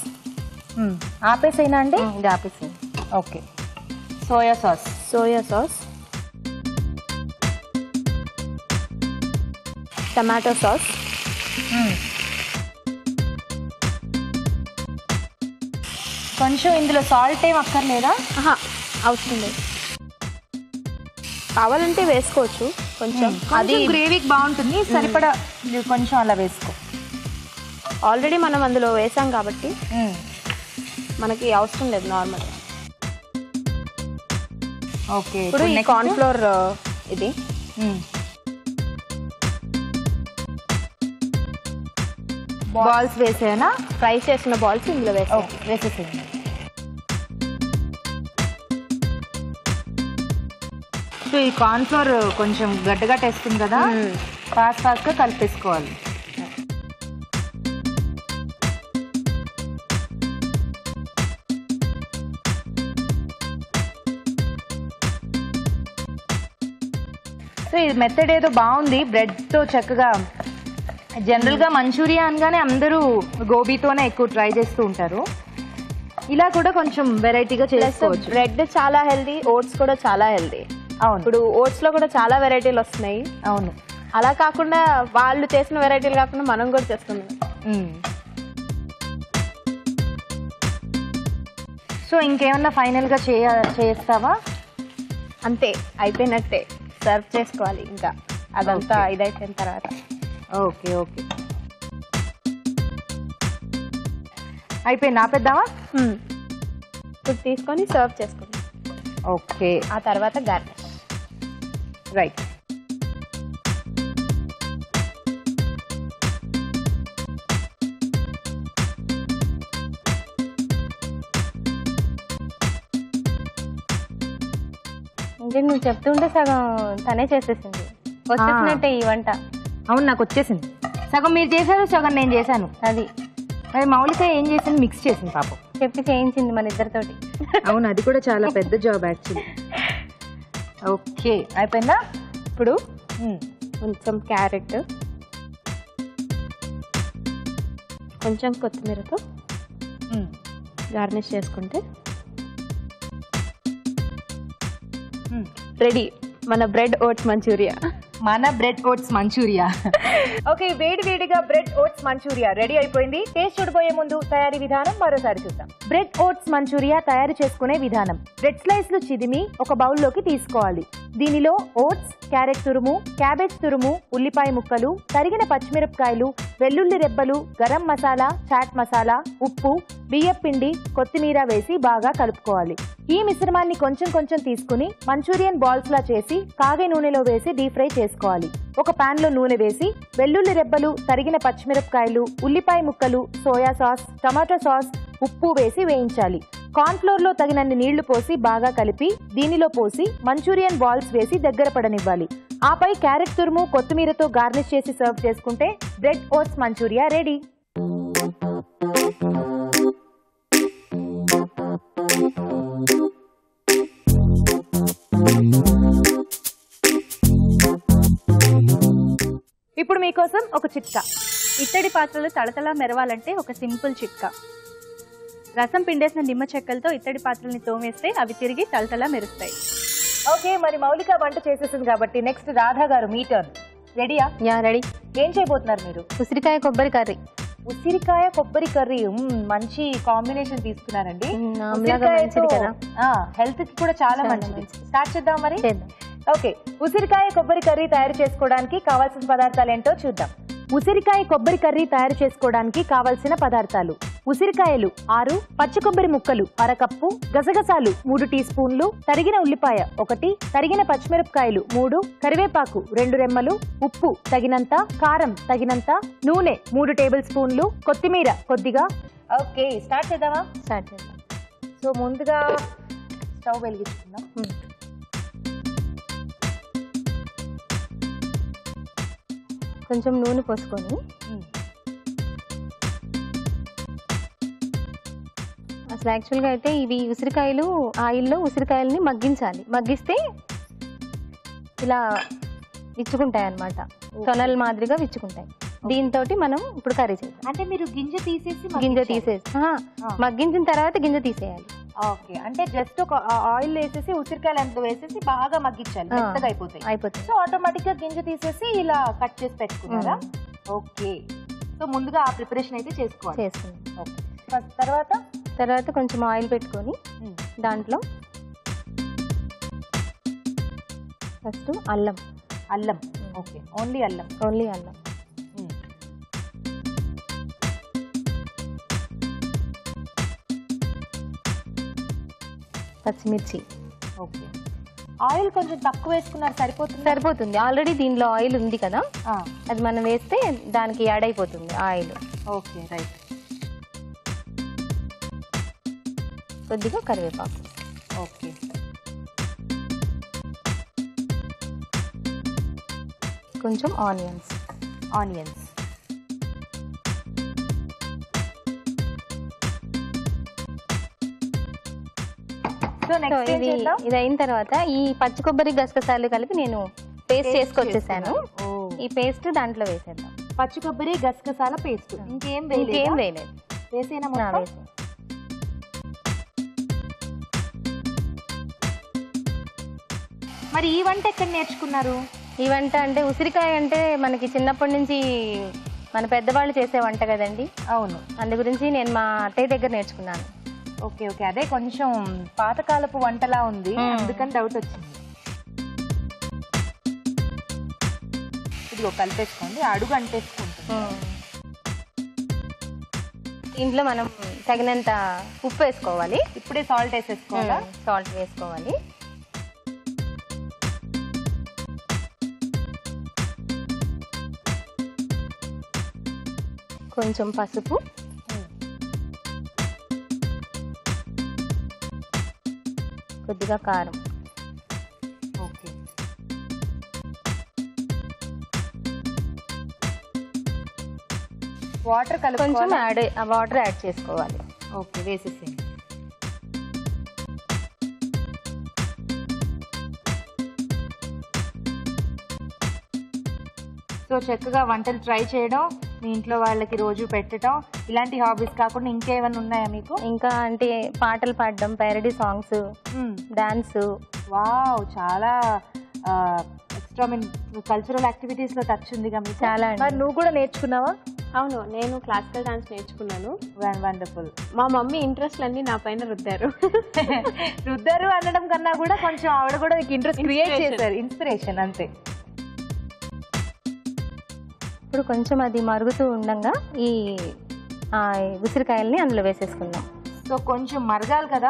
ఆపేసేనా అండి? ఇది ఆపేసే. Okay, soya sauce, tomato sauce, కొంచెం ఇందులో సాల్ట్ ఏం అక్కర్లేదా? అవసరం లేదు, కావాలంటే వేసుకోవచ్చు కొంచెం. అది గ్రేవీకి బాగుంటుంది, సరిపడా కొంచెం అలా వేసుకో. ఆల్రెడీ మనం అందులో వేసాం కాబట్టి మనకి అవసరం లేదు నార్మల్. ఓకే, ఇప్పుడు ఈ కార్న్ఫ్లోర్ ఇది బాల్స్ వేసేనా? ఫ్రై చేసిన బాల్స్ ఇందులో వేసేసేయండి. సో ఈ కార్న్ఫ్లోర్ కొంచెం గడ్డగట్టేస్తుంది కదా, ఫాస్ట్గా కలిపేసుకోవాలి. సో ఈ మెథడ్ ఏదో బాగుంది, బ్రెడ్తో చక్కగా. జనరల్గా మంచూరియా అనగానే అందరూ గోబీతోనే ఎక్కువ ట్రై చేస్తూ ఉంటారు, ఇలా కూడా కొంచెం వెరైటీగా చేసుకోవచ్చు. బ్రెడ్ చాలా హెల్దీ, ఓట్స్ కూడా చాలా హెల్దీ. అవును, ఇప్పుడు ఓట్స్ లో కూడా చాలా వెరైటీలు వస్తున్నాయి. అవును, అలా కాకుండా వాళ్ళు చేసిన వెరైటీలు కాకుండా మనం కూడా చేస్తున్నాం. సో ఇంకేమన్నా ఫైనల్గా చేస్తావా? అంతే, అయిపోయినట్టే. సర్వ్ చేసుకోవాలి. ఇంకా అదంతా ఇదైపోయిన తర్వాత. ఓకే ఓకే, అయిపోయింది. ఆపేద్దామా? ఇప్పుడు తీసుకొని సర్వ్ చేసుకుందాం. ఓకే, ఆ తర్వాత గార్నిష్. రైట్. అంటే నువ్వు చెప్తుంటే సగం తనే చేసేసింది. వచ్చేసినట్టే ఈ వంట. అవును, నాకు వచ్చేసింది. సగం మీరు చేశారు, సగం నేను చేశాను. అది మరి మౌలిక ఏం చేసింది? మిక్స్ చేసింది పాపం. చెప్పి చేయించింది మన ఇద్దరితోటి. అవును, అది కూడా చాలా పెద్ద జాబ్ యాక్చువల్లీ. ఓకే, అయిపోయిందా? ఇప్పుడు కొంచెం క్యారెట్, కొంచెం కొత్తిమీరతో గార్నిష్ చేసుకుంటే రెడీ మన బ్రెడ్ ఓట్స్ మంచూరియా. మన బ్రెడ్ ఓట్స్ మంచూరియా. ఓకే, వేడి వేడిగా బ్రెడ్ ఓట్స్ మంచూరియా రెడీ అయిపోయింది. టేస్ట్ చూడబోయే ముందు తయారీ విధానం మరోసారి చూద్దాం. బ్రెడ్ ఓట్స్ మంచూరియా తయారు చేసుకునే విధానం. బ్రెడ్ స్లైస్లు చిదిమి ఒక బౌల్లోకి తీసుకోవాలి. దీనిలో ఓట్స్, క్యారెట్ తురుము, క్యాబేజ్ తురుము, ఉల్లిపాయ ముక్కలు, తరిగిన పచ్చిమిరపకాయలు, వెల్లుల్లి రెబ్బలు, గరం మసాలా, చాట్ మసాలా, ఉప్పు, బియ్యం పిండి, కొత్తిమీర వేసి బాగా కలుపుకోవాలి. ఈ మిశ్రమాన్ని కొంచెం కొంచెం తీసుకుని మంచూరియన్ బాల్స్ లా చేసి కాగే నూనెలో వేసి డీప్ ఫ్రై చేసుకోవాలి. ఒక పాన్ లో నూనె వేసి వెల్లుల్లి రెబ్బలు, తరిగిన పచ్చిమిరపకాయలు, ఉల్లిపాయ ముక్కలు, సోయా సాస్, టమాటో సాస్, ఉప్పు వేసి వేయించాలి. కార్న్ ఫ్లోర్ లో తగినన్ని నీళ్లు పోసి బాగా కలిపి దీనిలో పోసి మంచూరియన్ బాల్స్ వేసి దగ్గర పడనివ్వాలి. ఆపై క్యారెట్ తురుము, కొత్తిమీరతో గార్నిష్ చేసి సర్వ్ చేసుకుంటే బ్రెడ్ ఓట్స్ మంచూరియా రెడీ. ఇప్పుడు మీకోసం ఒక చిట్కా. ఇత్తడి పాత్రలు తళతళ మెరవాలంటే ఒక సింపుల్ చిట్కా. రసం పిండేసిన నిమ్మ చెక్కలతో ఇత్తడి పాత్రల్ని తోమేస్తే అవి తిరిగి తళతళ మెరుస్తాయి. ఓకే, మరి మౌలిక వంట చేసేసింది కాబట్టి నెక్స్ట్ రాధా గారు మీ టర్న్. రెడీయా? Yeah ready. ఏం చేయబోతున్నారు మీరు? ఉసిరికాయ కొబ్బరి కర్రీ. ఉసిరికాయ కొబ్బరి కర్రీ, మంచి కాంబినేషన్ తీసుకున్నారండి. హెల్త్ కి కూడా చాలా మంచిది. స్టార్ట్ చేద్దాం మరి. ఓకే, ఉసిరికాయ కొబ్బరి కర్రీ తయారు చేసుకోవడానికి కావాల్సిన పదార్థాలు ఏంటో చూద్దాం. ఉసిరికాయ కొబ్బరి కర్రీ తయారు చేసుకోవడానికి కావలసిన పదార్థాలు: ఉసిరికాయలు 6, పచ్చి కొబ్బరి ముక్కలు 1/2 కప్పు, గసగసాలు 3 టీ స్పూన్లు, తరిగిన ఉల్లిపాయ 1, తరిగిన పచ్చిమిరపకాయలు 3, కరివేపాకు 2 రెమ్మలు, ఉప్పు తగినంత, కారం తగినంత, నూనె 3 టేబుల్ స్పూన్లు, కొత్తిమీర కొద్దిగా. ఓకే, స్టార్ట్ చేద్దామా? స్టార్ట్ చేద్దాం. సో ముందుగా స్టవ్ వెలిగించుకుందాం. కొంచెం నూనె పోసుకొని అసలు యాక్చువల్గా అయితే ఇవి ఉసిరికాయలు ఆయిల్లో ఉసిరికాయలని మగ్గించాలి. మగ్గిస్తే ఇలా విచ్చుకుంటాయి అన్నమాట, తొనల మాదిరిగా విచ్చుకుంటాయి. దీంతో మనం ఇప్పుడు కర్రీ చేద్దాం. అంటే మీరు గింజ తీసేసి మగ్గించిన తర్వాత గింజ తీసేయాలి. ఓకే, అంటే జస్ట్ ఒక ఆయిల్ వేసేసి ఉసిరికాయలు అంత వేసేసి బాగా మగ్గించాలి, మెత్తగా అయిపోతాయి. సో ఆటోమేటిక్ గా గింజ తీసేసి ఇలా కట్ చేసి పెట్టుకున్నారా? ఓకే, సో ముందుగా ఆ ప్రిపరేషన్ అయితే చేసుకుందాం. ఓకే, తర్వాత కొంచెం ఆయిల్ పెట్టుకొని దాంట్లో ఫస్ట్ అల్లం. ఓకే, ఓన్లీ అల్లం. పచ్చిమిర్చి. ఓకే, ఆయిల్ కొంచెం తక్కువ వేసుకున్నారు, సరిపోతుంది. ఆల్రెడీ దీనిలో ఆయిల్ ఉంది కదా, అది మనం వేస్తే దానికి యాడ్ అయిపోతుంది ఆయిల్. Okay, right. కొద్దిగా కరివేపాకు. ఓకే, కొంచెం ఆనియన్స్. ఇది అయిన తర్వాత ఈ పచ్చి కొబ్బరి గసగసాలు కలిపి నేను పేస్ట్ చేసుకొచ్చేసాను. ఈ పేస్ట్ దాంట్లో వేసేద్దాం. పచ్చి కొబ్బరి గసగసాల పేస్ట్. ఇంకేం వేయలేదు. వేసేనా? మరి ఈ వంట ఎక్కడ నేర్చుకున్నారు? ఈ వంట అంటే ఉసిరికాయ అంటే మనకి చిన్నప్పటి నుంచి మన పెద్దవాళ్ళు చేసే వంట కదండి. అవును, అందు గురించి నేను మా అత్తయ్య దగ్గర నేర్చుకున్నాను. ఓకే, అదే కొంచెం పాతకాలపు వంటలా ఉంది, అందుకని డౌట్ వచ్చింది. ఇదిగో కలిపేసుకోండి, అడుగు అంటేసుకుంటుంది. ఇంట్లో మనం తగినంత ఉప్పు వేసుకోవాలి. ఇప్పుడే సాల్ట్ వేసేసుకోవాలా? సాల్ట్ వేసుకోవాలి. కొంచెం పసుపు, కొద్దిగా కారం. ఓకే. వాటర్ కొంచెం వాటర్ యాడ్ చేసుకోవాలి. ఓకే, వేసేసేయండి. సో చక్కగా వంటలు ట్రై చేయడం, మీ ఇంట్లో వాళ్ళకి రోజు పెట్టడం, ఇలాంటి హాబీస్ కాకుండా ఇంకేమైనా ఉన్నాయా మీకు? ఇంకా అంటే పాటలు పాడడం, ప్యారడీ సాంగ్స్, డాన్స్. వావ్, చాలా ఎక్స్ట్రా కల్చరల్ యాక్టివిటీస్ లో టచ్ ఉందిగా మీకు. చాలా. మరి నువ్వు కూడా నేర్చుకున్నావా? అవును, నేను క్లాసికల్ డాన్స్ నేర్చుకున్నాను. వండర్ఫుల్. మా మమ్మీ ఇంట్రెస్ట్లన్నీ నా పైన రుద్దారు. రుద్దారు అనడం కన్నా కూడా కొంచెం ఆవిడ కూడా ఇంట్రెస్ట్ క్రియేట్ చేశారు, ఇన్స్పిరేషన్ అంతే. ఇప్పుడు కొంచెం అది మరుగుతూ ఉండగా ఈ ఉసిరికాయల్ని అందులో వేసేసుకుందాం. సో కొంచెం మరగాలి కదా,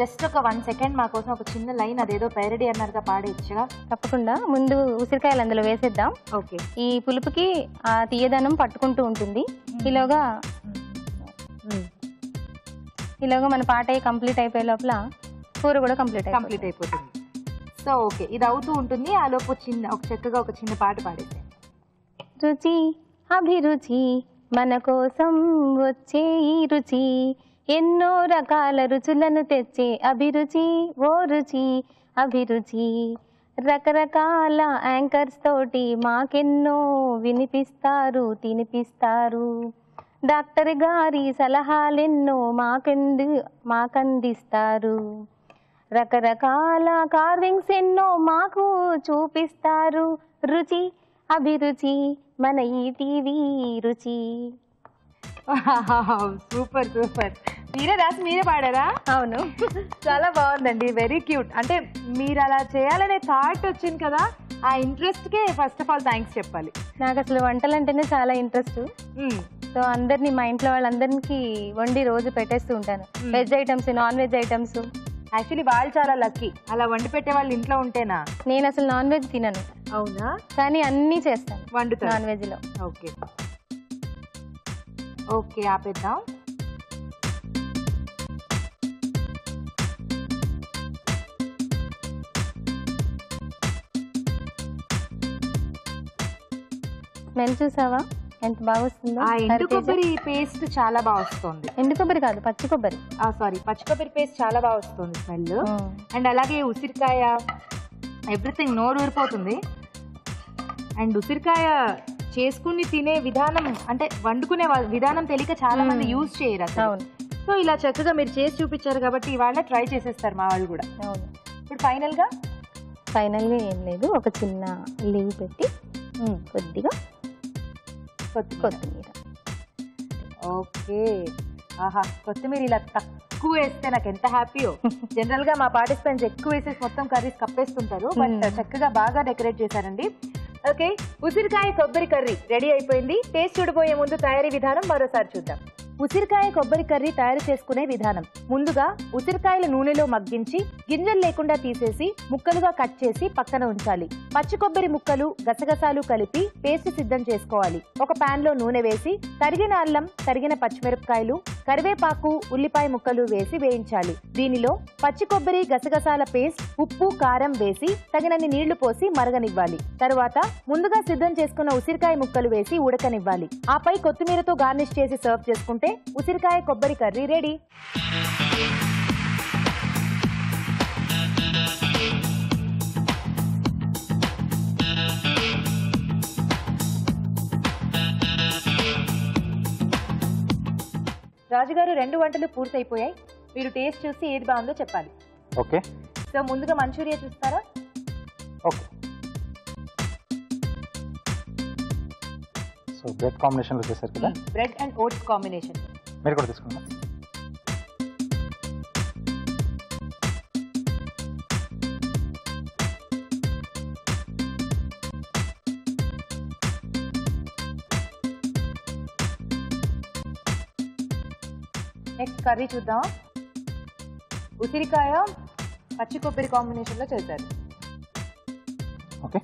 జస్ట్ ఒక 1 సెకండ్ మా కోసం ఒక చిన్న లైన్, అదేదో పైరడీ అన్నారుగా, పాడేయచ్చుగా? తప్పకుండా. ముందు ఉసిరికాయలు అందులో వేసేద్దాం. ఓకే. ఈ పులుపుకి ఆ తీయదనం పట్టుకుంటూ ఉంటుంది. ఈలోగా మన పాట కంప్లీట్ అయిపోయే లోపల కూర కూడా కంప్లీట్ అయిపోతుంది. సో ఓకే, ఇది అవుతూ ఉంటుంది. ఆ లోపు చక్కగా ఒక చిన్న పాట పాడేసి. రుచి అభిరుచి మన కోసం వచ్చే ఈ రుచి, ఎన్నో రకాల రుచులను తెచ్చే అభిరుచి, ఓ రుచి అభిరుచి. రకరకాల యాంకర్స్ తోటి మాకెన్నో వినిపిస్తారు, తినిపిస్తారు. డాక్టర్ గారి సలహాలెన్నో మాకందిస్తారు. రకరకాల కార్వింగ్స్ ఎన్నో మాకు చూపిస్తారు. రుచి అభిరుచి మన ఈ టీవీ రుచి. Super super. మీరే రాసి మీరే పాడారా? అవును. చాలా బాగుందండి, వెరీ క్యూట్. అంటే మీరు అలా చేయాలనే థాట్ వచ్చింది కదా, ఆ ఇంట్రెస్ట్కే ఫస్ట్ ఆఫ్ ఆల్ థ్యాంక్స్ చెప్పాలి. నాకు అసలు వంటలు అంటేనే చాలా ఇంట్రెస్ట్. సో అందరినీ, మా ఇంట్లో వాళ్ళందరికీ వండి రోజు పెట్టేస్తూ ఉంటాను. Veg items, non veg items. Actually వాళ్ళు చాలా లక్కీ, అలా వండి పెట్టే వాళ్ళు ఇంట్లో ఉంటేనా. నేను అసలు నాన్ వెజ్ తినను. అవునా? కానీ అన్నీ చేస్తాను వండుతాను నాన్ వెజ్ లో. ఓకే ఓకే, ఆపేద్దాం. స్మెల్ చూసావా ఎంత బాగా వస్తుందో? ఆ ఎండు కొబ్బరి పేస్ట్ చాలా బాగా వస్తుంది. ఎండు కొబ్బరి కాదు, పచ్చి కొబ్బరి. సారీ, పచ్చి కొబ్బరి పేస్ట్ చాలా బాగా వస్తుంది స్మెల్. అండ్ అలాగే ఉసిరికాయ, ఎవ్రీథింగ్ నోరు ఊరిపోతుంది. అండ్ ఉసిరికాయ చేసుకుని తినే విధానం, అంటే వండుకునే విధానం తెలియక చాలా మంది యూజ్ చేయరు అసలు. సో ఇలా చక్కగా మీరు చేసి చూపించారు కాబట్టి ఇవాళ ట్రై చేసేస్తారు మా వాళ్ళు కూడా. అవును. ఇప్పుడు ఫైనల్గా ఏం లేదు, ఒక చిన్న లీవ్ పెట్టి కొద్దిగా కొత్తిమీర. ఓకే. ఆహా, కొత్తిమీర ఇలా తక్కువ వేస్తే నాకు ఎంత హ్యాపీయో. జనరల్ గా మా పార్టిసిపెంట్స్ ఎక్కువ వేసేసి మొత్తం కర్రీస్ కప్పేస్తుంటారు, బట్ చక్కగా బాగా డెకరేట్ చేశారండి. ఓకే, ఉసిరికాయ కొబ్బరి కర్రీ రెడీ అయిపోయింది. టేస్ట్ చూడబోయే ముందు తయారీ విధానం మరోసారి చూద్దాం. ఉసిరికాయ కొబ్బరి కర్రీ తయారు చేసుకునే విధానం. ముందుగా ఉసిరికాయలు నూనెలో మగ్గించి గింజలు లేకుండా తీసేసి ముక్కలుగా కట్ చేసి పక్కన ఉంచాలి. పచ్చి కొబ్బరి ముక్కలు, గసగసాలు కలిపి పేస్ట్ సిద్ధం చేసుకోవాలి. ఒక పాన్ లో నూనె వేసి తరిగిన అల్లం, తరిగిన పచ్చిమిరపకాయలు, కరివేపాకు, ఉల్లిపాయ ముక్కలు వేసి వేయించాలి. దీనిలో పచ్చి కొబ్బరి, గసగసాల పేస్ట్, ఉప్పు, కారం వేసి తగినన్ని నీళ్లు పోసి మరగనివ్వాలి. తరువాత ముందుగా సిద్ధం చేసుకున్న ఉసిరికాయ ముక్కలు వేసి ఉడకనివ్వాలి. ఆపై కొత్తిమీరతో గార్నిష్ చేసి సర్వ్ చేసుకుంటే ఉసిరికాయ కొబ్బరి కర్రీ రెడీ. రాజుగారు, 2 వంటలు పూర్తయిపోయాయి. మీరు టేస్ట్ చూసి ఏది బాగుందో చెప్పాలి. ఓకే. సో ముందుగా మంచూరియా చూస్తారా? ఓకే. సో బ్రెడ్ కాంబినేషన్లో చేశారు కదా, బ్రెడ్ అండ్ ఓట్స్ కాంబినేషన్. మీరు కూడా తీసుకుందాం. నెక్స్ట్ కర్రీ చూద్దాం. ఉసిరికాయ పచ్చి కొబ్బరి కాంబినేషన్లో చేశారు. ఓకే,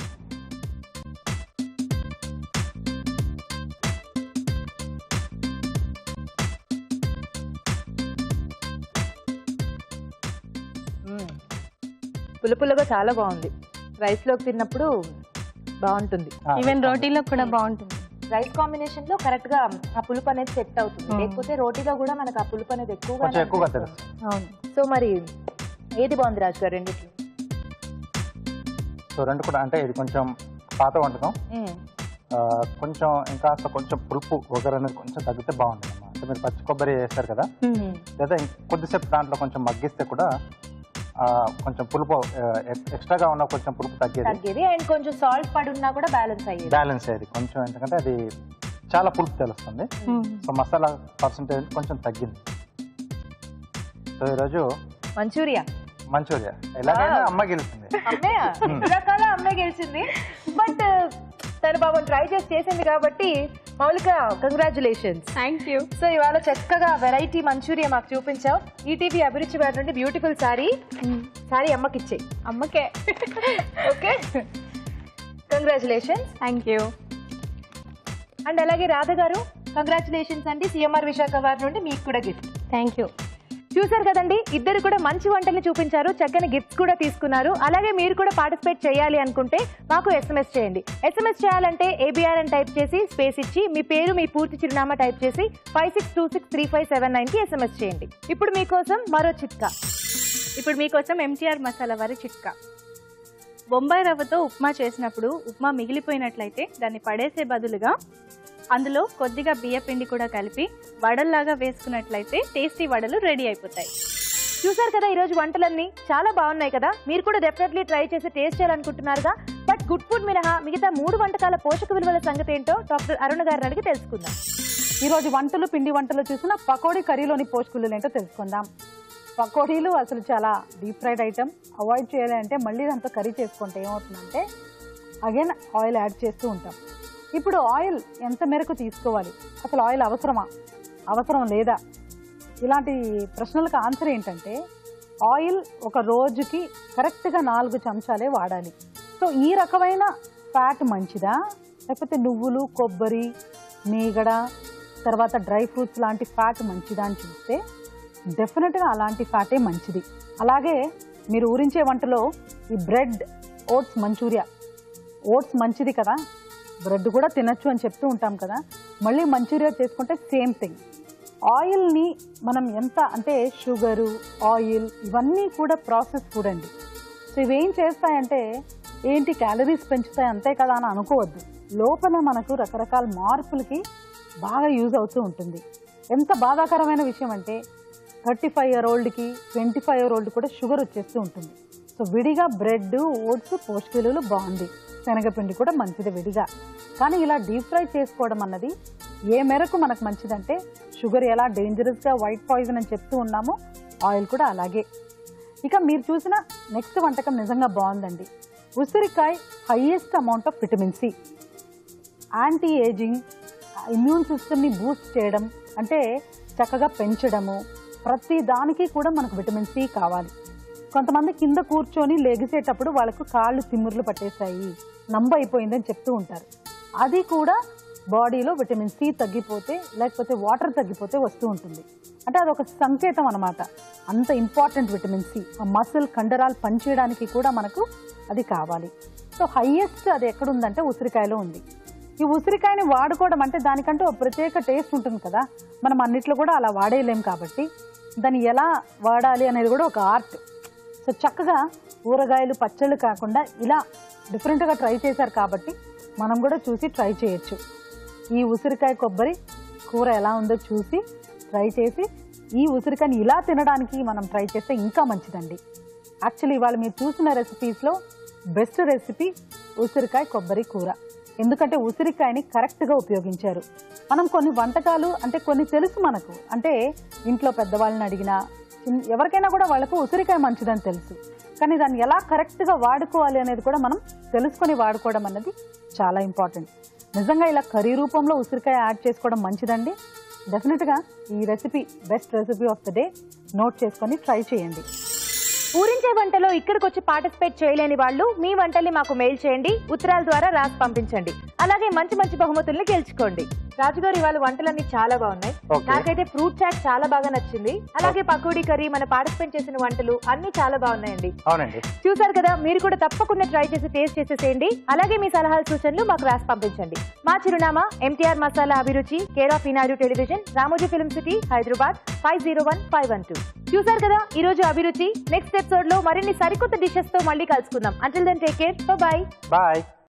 పులుపులుగా చాలా బాగుంది. రైస్లోకి తిన్నప్పుడు బాగుంటుంది. ఈవెన్ రోటీలో కూడా బాగుంటుంది. రైస్ కాంబినేషన్ లో కరెక్ట్ గా ఆ పులుపు అనేది సెట్ అవుతుంది. లేకపోతే రోటీలో కూడా మనకు ఆ పులుపు అనేది ఎక్కువగా తెలుసు. అవును. సో మరి ఏది బాగుంది రాజు గారు రెండిట్లో? సో రెండు కూడా అంటే ఇది కొంచెం పాత వంటకం, కొంచెం ఇంకా కొంచెం పులుపు వగరు అనేది కొంచెం తగ్గితే బాగుంటుంది అన్నమాట. అంటే మీరు పచ్చి కొబ్బరి వేస్తారు కదా, లేదా కొద్దిసేపు దాంట్లో కొంచెం మగ్గిస్తే కూడా కొంచెం పులుపు ఎక్స్ట్రాగా ఉన్న కొంచెం పులుపు తగ్గేది అండ్ కొంచెం సాల్ట్ పడి ఉన్నా కూడా బ్యాలెన్స్ అయ్యేది కొంచెం. ఎందుకంటే అది చాలా పులుపు తెలుస్తుంది. సో మసాలా పర్సెంటేజ్ కొంచెం తగ్గింది. సో ఈరోజు మంచూరియా ఎలాగైనా అమ్మ గెలిచింది. రకాల అమ్మాయి గెలిచింది. బట్ తను బాబు ట్రై చేసింది కాబట్టి మౌలిక కంగ్రాచులేషన్స్. Thank you. సో ఇవాళ చక్కగా వెరైటీ మంచూరియా మాకు చూపించావు. ఈటీవీ అభిరుచి వారి నుండి బ్యూటిఫుల్ సారీ అమ్మకి ఇచ్చే. అమ్మకే. Okay, congratulations. Thank you. And అలాగే రాధ గారు కంగ్రాచులేషన్స్ అండి. సిఎంఆర్ విశాఖ వారి నుండి మీకు కూడా గిఫ్ట్. Thank you. చూసారు కదండి, ఇద్దరు కూడా మంచి వంటలు చూపించారు, చక్కని గిఫ్ట్స్ కూడా తీసుకున్నారు. అలాగే మీరు కూడా పార్టిసిపేట్ చేయాలి అనుకుంటే మాకు SMS చేయండి. SMS చేయాలంటే ABR అని టైప్ చేసి స్పేస్ ఇచ్చి మీ పేరు మీ పూర్తి చిరునామా టైప్ చేసి 56263579 కి SMS చేయండి. ఇప్పుడు మీకోసం మరో చిట్కా. ఇప్పుడు మీకోసం MTR మసాలా వారి చిట్కా. బొంబాయి రవ్వతో ఉప్మా చేసినప్పుడు ఉప్మా మిగిలిపోయినట్లయితే దాన్ని పడేసే బదులుగా అందులో కొద్దిగా బియ్యపిండి కూడా కలిపి వడల్లాగా వేసుకున్నట్లయితే టేస్టీ వడలు రెడీ అయిపోతాయి. చూసారు కదా ఈరోజు వంటలన్నీ చాలా బాగున్నాయి కదా. మీరు కూడా డెఫినెట్లీ ట్రై చేసి టేస్ట్ చేయాలనుకుంటున్నారుగా. బట్ గుడ్ ఫుడ్ మినహా మిగతా 3 వంటకాల పోషక విలువల సంగతి ఏంటో డాక్టర్ అరుణ గారిని అడిగి తెలుసుకుందాం. ఈరోజు వంటలు పిండి వంటలు చూసిన పకోడీ కర్రీలోని పోషక విలువలు ఏంటో తెలుసుకుందాం. పకోడీలు అసలు చాలా డీప్ ఫ్రైడ్ ఐటమ్. అవాయిడ్ చేయాలి అంటే మళ్ళీ దాంతో కర్రీ చేసుకుంటే ఏమవుతుందంటే అగైన్ ఆయిల్ యాడ్ చేస్తూ ఉంటాం. ఇప్పుడు ఆయిల్ ఎంత మేరకు తీసుకోవాలి, అసలు ఆయిల్ అవసరం లేదా, ఇలాంటి ప్రశ్నలకు ఆన్సర్ ఏంటంటే ఆయిల్ ఒక రోజుకి కరెక్ట్గా 4 చెంచాలే వాడాలి. సో ఈ రకమైన ఫ్యాట్ మంచిదా, లేకపోతే నువ్వులు, కొబ్బరి, మీగడ, తర్వాత డ్రై ఫ్రూట్స్ లాంటి ఫ్యాట్ మంచిదా అని చూస్తే డెఫినెట్గా అలాంటి ఫ్యాటే మంచిది. అలాగే మీరు ఊరించే వంటలో ఈ బ్రెడ్, ఓట్స్ మంచూరియా, ఓట్స్ మంచిది కదా, బ్రెడ్ కూడా తినచ్చు అని చెప్తూ ఉంటాం కదా. మళ్ళీ మంచూరియా చేసుకుంటే సేమ్ థింగ్. ఆయిల్ని మనం ఎంత అంటే షుగరు, ఆయిల్ ఇవన్నీ కూడా ప్రాసెస్ ఫుడ్ అండి. సో ఇవేం చేస్తాయంటే ఏంటి క్యాలరీస్ పెంచుతాయి అంతే కదా అని అనుకోవద్దు. లోపల మనకు రకరకాల మార్పులకి బాగా యూజ్ అవుతూ ఉంటుంది. ఎంత బాధాకరమైన విషయం అంటే 35-year-oldకి 25-year-old కూడా షుగర్ వచ్చేస్తూ ఉంటుంది. సో విడిగా బ్రెడ్, ఓట్స్ పోషక విలువలు బాగుంది, శనగపిండి కూడా మంచిది విడిగా. కానీ ఇలా డీప్ ఫ్రై చేసుకోవడం అన్నది ఏ మేరకు మనకు మంచిదంటే షుగర్ ఎలా డేంజరస్గా వైట్ పాయిజన్ అని చెప్తూ ఉన్నామో ఆయిల్ కూడా అలాగే. ఇక మీరు చూసిన నెక్స్ట్ వంటకం నిజంగా బాగుందండి. ఉసిరికాయ highest amount of vitamin C, anti ageing, immune సిస్టమ్ని బూస్ట్ చేయడం, అంటే చక్కగా పెంచడము, ప్రతి దానికి కూడా మనకు విటమిన్ సి కావాలి. కొంతమంది కింద కూర్చొని లెగిసేటప్పుడు వాళ్ళకు కాళ్ళు తిమ్ముర్లు పట్టేశాయి, నంబ అయిపోయిందని చెప్తూ ఉంటారు. అది కూడా బాడీలో విటమిన్ సి తగ్గిపోతే, లేకపోతే వాటర్ తగ్గిపోతే వస్తూ ఉంటుంది. అంటే అదొక సంకేతం అనమాట. అంత ఇంపార్టెంట్ విటమిన్ సి. ఆ మసిల్, కండరాలు పనిచేయడానికి కూడా మనకు అది కావాలి. సో హైయెస్ట్ అది ఎక్కడుందంటే ఉసిరికాయలో ఉంది. ఈ ఉసిరికాయని వాడుకోవడం అంటే దానికంటూ ఒక ప్రత్యేక టేస్ట్ ఉంటుంది కదా, మనం అన్నిట్లో కూడా అలా వాడేయలేం కాబట్టి దాన్ని ఎలా వాడాలి అనేది కూడా ఒక ఆర్ట్. సో చక్కగా ఊరగాయలు, పచ్చళ్ళు కాకుండా ఇలా డిఫరెంట్గా ట్రై చేశారు కాబట్టి మనం కూడా చూసి ట్రై చేయొచ్చు. ఈ ఉసిరికాయ కొబ్బరి కూర ఎలా ఉందో చూసి ట్రై చేసి ఈ ఉసిరికాయని ఇలా తినడానికి మనం ట్రై చేస్తే ఇంకా మంచిదండి. యాక్చువల్లీ ఇవాళ మీరు చూసిన రెసిపీస్లో బెస్ట్ రెసిపీ ఉసిరికాయ కొబ్బరి కూర. ఎందుకంటే ఉసిరికాయని కరెక్ట్గా ఉపయోగించారు. మనం కొన్ని వంటకాలు అంటే కొన్ని తెలుసు మనకు, అంటే ఇంట్లో పెద్దవాళ్ళని అడిగినా ఎవరికైనా కూడా వాళ్ళకు ఉసిరికాయ మంచిదని తెలుసు. కానీ దాన్ని ఎలా కరెక్ట్గా వాడుకోవాలి అనేది కూడా మనం తెలుసుకొని వాడుకోవడం అన్నది చాలా ఇంపార్టెంట్. నిజంగా ఇలా కర్రీ రూపంలో ఉసిరికాయ యాడ్ చేసుకోవడం మంచిదండి. డెఫినెట్గా ఈ recipe best recipe of the day note చేసుకొని ట్రై చేయండి. ఊరించే వంటలో ఇక్కడికి వచ్చి పార్టిసిపేట్ చేయలేని వాళ్ళు మీ వంటల్ని మాకు మెయిల్ చేయండి, ఉత్తరాల ద్వారా రాసి పంపించండి. అలాగే మంచి మంచి బహుమతుల్ని గెలుచుకోండి. రాజుగారు ఇవాళ వంటలన్నీ చాలా బాగున్నాయి. నాకైతే ఫ్రూట్ చాట్ చాలా బాగా నచ్చింది. అలాగే పకోడీ కర్రీ, మన పార్టిసిపేట్ చేసిన వంటలు అన్ని చాలా బాగున్నాయండి. అవునండి. చూసారు కదా, మీరు కూడా తప్పకుండా ట్రై చేసి టేస్ట్ చేసేసేయండి. అలాగే మీ సలహాలు సూచనలు మాకు రాసి పంపించండి. మా చిరునామా ఎంటీఆర్ మసాలా అభిరుచి, care of Eenadu television, Ramoji film city, Hyderabad 501512. చూసారు కదా ఈ రోజు అభిరుచి. నెక్స్ట్ ఎపిసోడ్ లో మరిన్ని సరికొత్త డిషెస్ తో మళ్ళీ కలుసుకుందాం. Until then take care, bye. Bye.